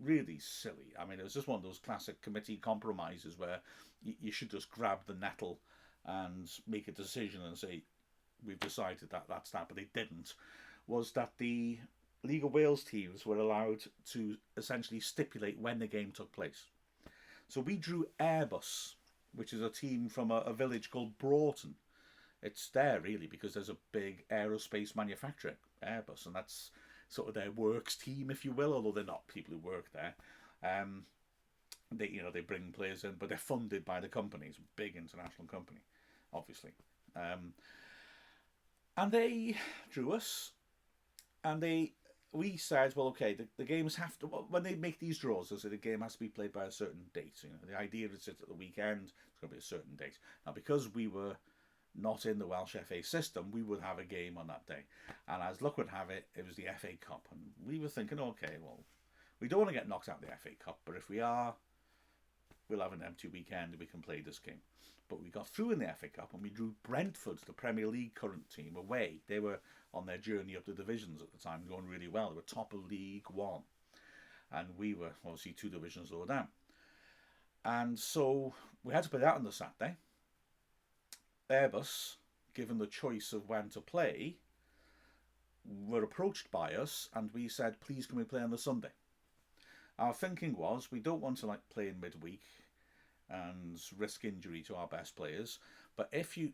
really silly. I mean, it was just one of those classic committee compromises where you should just grab the nettle and make a decision and say, we've decided that that's that, but they didn't, was that the League of Wales teams were allowed to essentially stipulate when the game took place. So we drew Airbus, which is a team from a village called Broughton. It's there really because there's a big aerospace manufacturer, Airbus, and that's sort of their works team, if you will, although they're not people who work there. They bring players in, but they're funded by the company. It's a big international company, obviously. And they drew us, and we said, well, okay, the games have to, when they make these draws, they say the game has to be played by a certain date. The idea is that at the weekend, it's going to be a certain date. Now, because we were not in the Welsh FA system, we would have a game on that day. And as luck would have it, it was the FA Cup. And we were thinking, okay, well, we don't want to get knocked out of the FA Cup, but if we are, we'll have an empty weekend and we can play this game. But we got through in the FA Cup and we drew Brentford, the Premier League current team, away. They were on their journey up the divisions at the time, going really well. They were top of League One. And we were obviously two divisions lower down. And so we had to play that on the Saturday. Airbus, given the choice of when to play, were approached by us and we said, please can we play on the Sunday? Our thinking was we don't want to play in midweek and risk injury to our best players, but if we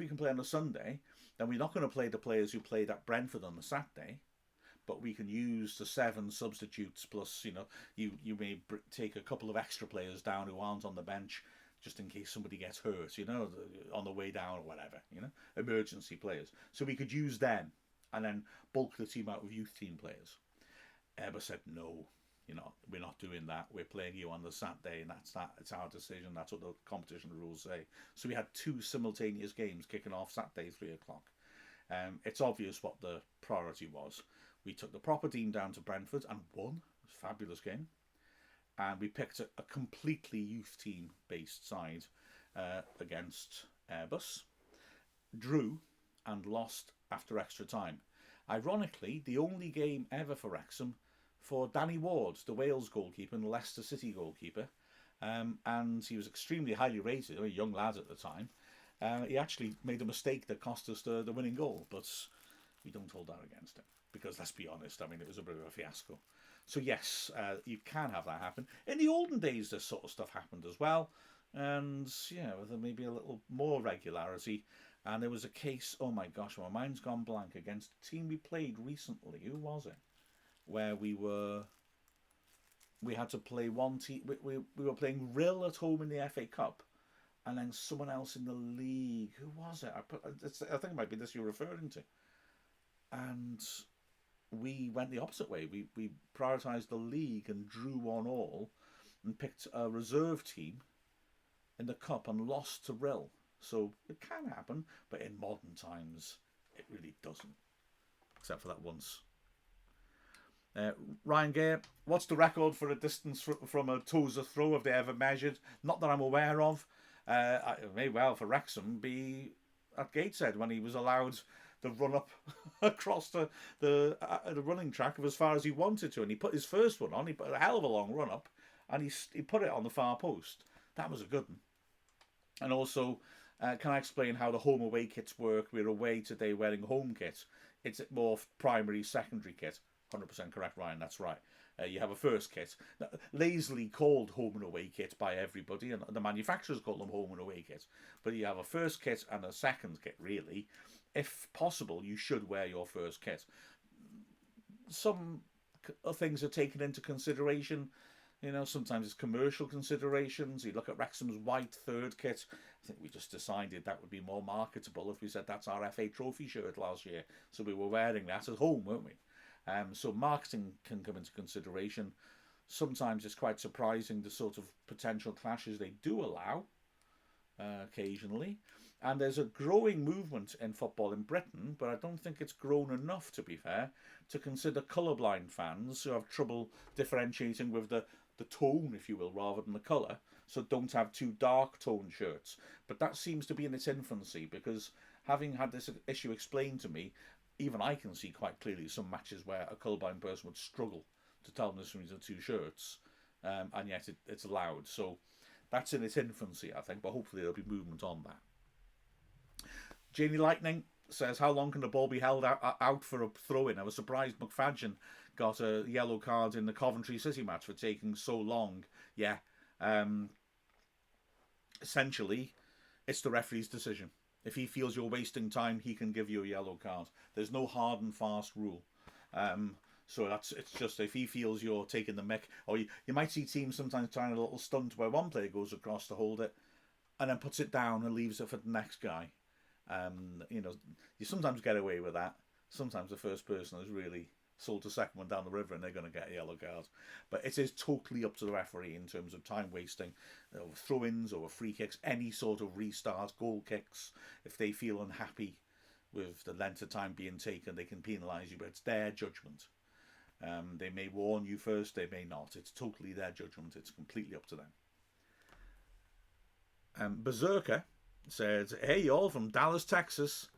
can play on a Sunday, then we're not going to play the players who played at Brentford on the Saturday, but we can use the 7 substitutes plus, you may take a couple of extra players down who aren't on the bench just in case somebody gets hurt, on the way down or whatever, emergency players. So we could use them and then bulk the team out with youth team players. Airbus said, no, we're not doing that. We're playing you on the Saturday, and that's that. It's our decision. That's what the competition rules say. So we had 2 simultaneous games kicking off Saturday, 3 o'clock. It's obvious what the priority was. We took the proper team down to Brentford and won. It was a fabulous game. And we picked a completely youth team based side against Airbus, drew and lost after extra time. Ironically, the only game ever for Wrexham for Danny Ward, the Wales goalkeeper and the Leicester City goalkeeper, and he was extremely highly rated, a young lad at the time. He actually made a mistake that cost us the winning goal, but we don't hold that against him because, let's be honest, it was a bit of a fiasco. So yes, you can have that happen. In the olden days, this sort of stuff happened as well, and with maybe a little more regularity. And there was a case, oh my gosh, my mind's gone blank, against a team we played recently. Who was it? Where we had to play one team. We were playing Rill at home in the FA Cup, and then someone else in the league. Who was it? I think it might be this you're referring to. And we went the opposite way. We prioritised the league and drew 1-1 and picked a reserve team in the cup and lost to Rill. So it can happen, but in modern times, it really doesn't. Except for that once. Ryan Gare, what's the record for a distance from a Tozer throw have they ever measured? Not that I'm aware of. It may well for Wrexham be at Gateshead when he was allowed the run up across the running track of as far as he wanted to, and he put his first one on. He put a hell of a long run up, and he put it on the far post. That was a good one. And also, can I explain how the home away kits work? We're away today wearing home kit. It's more primary, secondary kit. 100% correct, Ryan. That's right. You have a first kit, lazily called home and away kit by everybody, and the manufacturers call them home and away kit. But you have a first kit and a second kit, really. If possible, you should wear your first kit. Some things are taken into consideration. Sometimes it's commercial considerations. You look at Wrexham's white third kit. I think we just decided that would be more marketable if we said that's our FA Trophy shirt last year. So we were wearing that at home, weren't we? So marketing can come into consideration. Sometimes it's quite surprising the sort of potential clashes they do allow occasionally. And there's a growing movement in football in Britain, but I don't think it's grown enough, to be fair, to consider colourblind fans who have trouble differentiating with the tone, if you will, rather than the colour. So don't have too dark tone shirts. But that seems to be in its infancy, because having had this issue explained to me, even I can see quite clearly some matches where a colourblind person would struggle to tell the difference between the two shirts, and yet it's allowed. So that's in its infancy, I think, but hopefully there'll be movement on that. Janie Lightning says, how long can the ball be held out for a throw-in? I was surprised McFadden got a yellow card in the Coventry City match for taking so long. Yeah. Essentially, it's the referee's decision. If he feels you're wasting time, he can give you a yellow card. There's no hard and fast rule. So it's just if he feels you're taking the mick, or you might see teams sometimes trying a little stunt where one player goes across to hold it and then puts it down and leaves it for the next guy. You sometimes get away with that. Sometimes the first person has really sold the second one down the river and they're going to get a yellow card. But it is totally up to the referee in terms of time wasting, over throw-ins, over free kicks, any sort of restart, goal kicks. If they feel unhappy with the length of time being taken, they can penalise you, but it's their judgment. They may warn you first, they may not. It's totally their judgment. It's completely up to them. Berserker said, hey y'all from Dallas, Texas.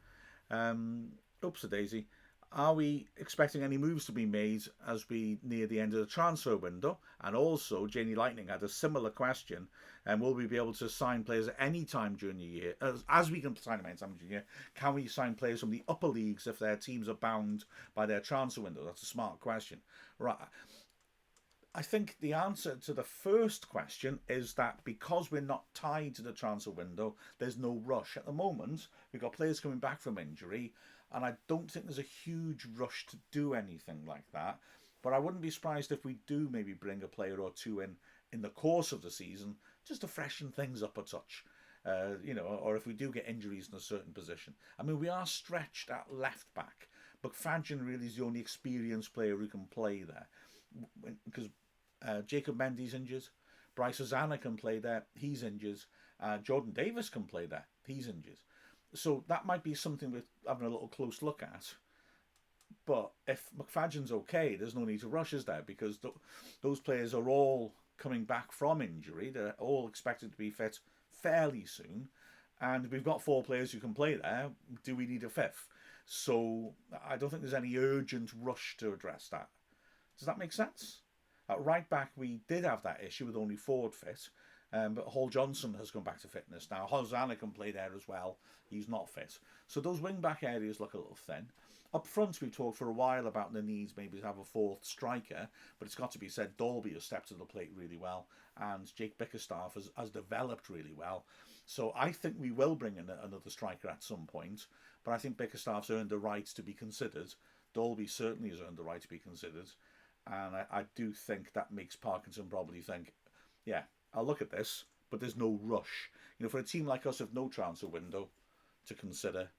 Oops-a-daisy. Are we expecting any moves to be made as we near the end of the transfer window? And also, Janie Lightning had a similar question. Will we be able to sign players at any time during the year? As we can sign them any time during the year, can we sign players from the upper leagues if their teams are bound by their transfer window? That's a smart question. Right. I think the answer to the first question is that because we're not tied to the transfer window, there's no rush. At the moment, we've got players coming back from injury, and I don't think there's a huge rush to do anything like that. But I wouldn't be surprised if we do maybe bring a player or two in the course of the season just to freshen things up a touch. Or if we do get injuries in a certain position. I mean, we are stretched at left back, but Fadgen really is the only experienced player who can play there because Jacob Mendy's injured. Bryce Hosanna can play there. He's injured. Jordan Davis can play there. He's injured. So that might be something we're having a little close look at. But if McFadden's okay, there's no need to rush us there because those players are all coming back from injury. They're all expected to be fit fairly soon. And we've got 4 players who can play there. Do we need a 5th? So I don't think there's any urgent rush to address that. Does that make sense? At right back, we did have that issue with only Ford fit, but Hall Johnson has gone back to fitness now. Hosanna can play there as well. He's not fit. So those wing back areas look a little thin. Up front, we've talked for a while about the needs maybe to have a 4th striker, but it's got to be said Dalby has stepped to the plate really well, and Jake Bickerstaff has developed really well. So I think we will bring in another striker at some point, but I think Bickerstaff's earned the right to be considered. Dalby certainly has earned the right to be considered. And I do think that makes Parkinson probably think, yeah, I'll look at this, but there's no rush. For a team like us with no transfer window to consider,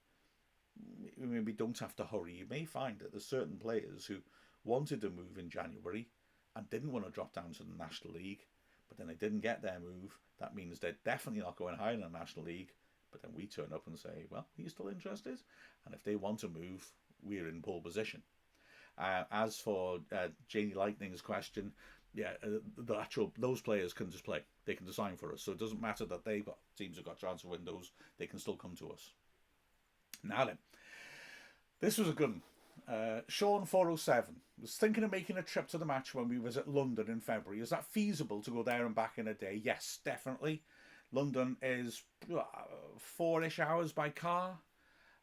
we don't have to hurry. You may find that there's certain players who wanted to move in January and didn't want to drop down to the National League, but then they didn't get their move. That means they're definitely not going higher in the National League. But then we turn up and say, well, are you still interested? And if they want to move, we're in pole position. As for Janie Lightning's question, those players can just play. They can design for us. So it doesn't matter that they've got teams who've got transfer windows. They can still come to us. Now then, this was a good one. Sean 407 was thinking of making a trip to the match when we was at London in February. Is that feasible to go there and back in a day? Yes, definitely. London is 4-ish hours by car.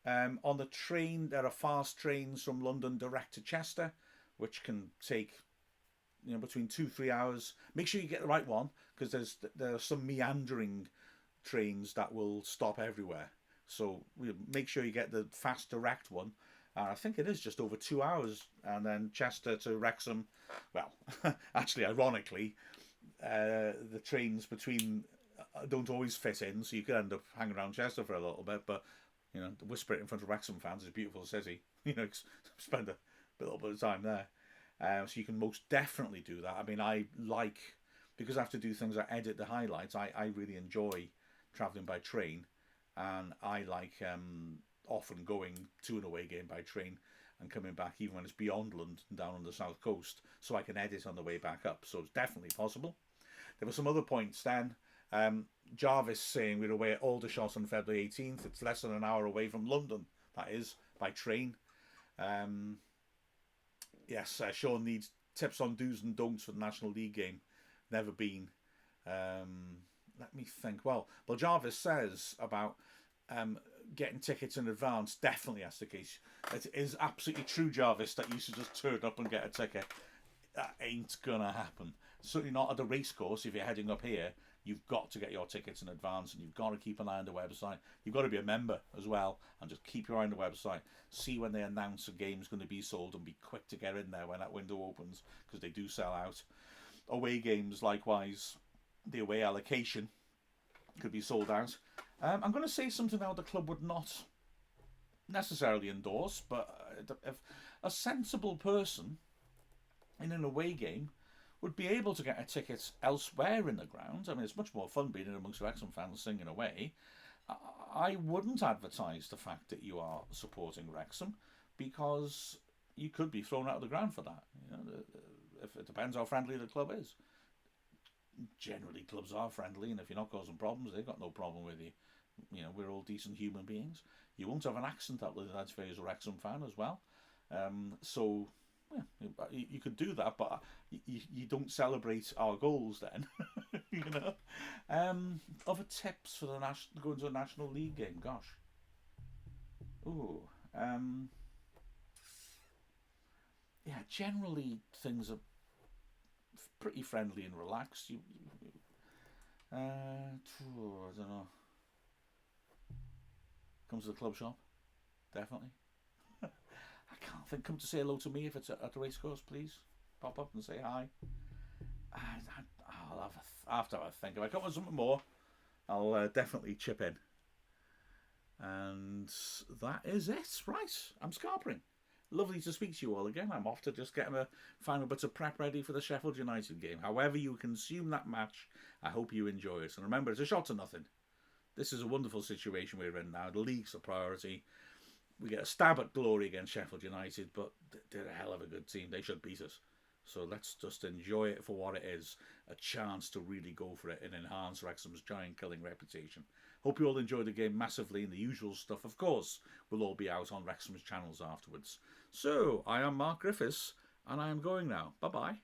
On the train, there are fast trains from London direct to Chester, which can take between 2-3 hours. Make sure you get the right one because there are some meandering trains that will stop everywhere. So make sure you get the fast direct one. I think it is just over 2 hours, and then Chester to Wrexham. Well, actually, ironically, the trains between don't always fit in, so you could end up hanging around Chester for a little bit, but. Whisper it in front of Wrexham fans. It's a beautiful city. Spend a little bit of time there. So you can most definitely do that. I mean, because I have to do things like edit the highlights, I really enjoy travelling by train. And I like often going to an away game by train and coming back even when it's beyond London, down on the south coast, so I can edit on the way back up. So it's definitely possible. There were some other points then. Jarvis saying we're away at Aldershot on February 18th. It's less than an hour away from London, that is, by train. Yes, Sean needs tips on do's and don'ts for the National League game. Never been. Let me think. Well, Jarvis says about getting tickets in advance. Definitely that's the case. It is absolutely true, Jarvis, that you should just turn up and get a ticket. That ain't gonna happen. Certainly not at the racecourse if you're heading up here. You've got to get your tickets in advance, and you've got to keep an eye on the website. You've got to be a member as well, and just keep your eye on the website. See when they announce a game's going to be sold, and be quick to get in there when that window opens, because they do sell out. Away games, likewise, the away allocation could be sold out. I'm going to say something now the club would not necessarily endorse, but if a sensible person in an away game would be able to get a ticket elsewhere in the ground. I mean, it's much more fun being in amongst Wrexham fans singing away. I wouldn't advertise the fact that you are supporting Wrexham, because you could be thrown out of the ground for that. If it depends how friendly the club is. Generally, clubs are friendly, and if you're not causing problems, they've got no problem with you. We're all decent human beings. You won't have an accent that would identify as a Wrexham fan as well. So you could do that, but you don't celebrate our goals then. Other tips for going to a National League game? Gosh. Generally things are pretty friendly and relaxed. I don't know. Comes to the club shop, definitely. I can't think. Come to say hello to me if it's at the racecourse, please. Pop up and say hi. I'll have to think. If I come with something more, I'll definitely chip in. And that is it. Right, I'm scarpering. Lovely to speak to you all again. I'm off to just get a final bits of prep ready for the Sheffield United game. However you consume that match, I hope you enjoy it. And remember, it's a shot to nothing. This is a wonderful situation we're in now. The league's a priority. We get a stab at glory against Sheffield United, but they're a hell of a good team. They should beat us. So let's just enjoy it for what it is, a chance to really go for it and enhance Wrexham's giant-killing reputation. Hope you all enjoyed the game massively, and the usual stuff, of course, will all be out on Wrexham's channels afterwards. So, I am Mark Griffiths, and I am going now. Bye-bye.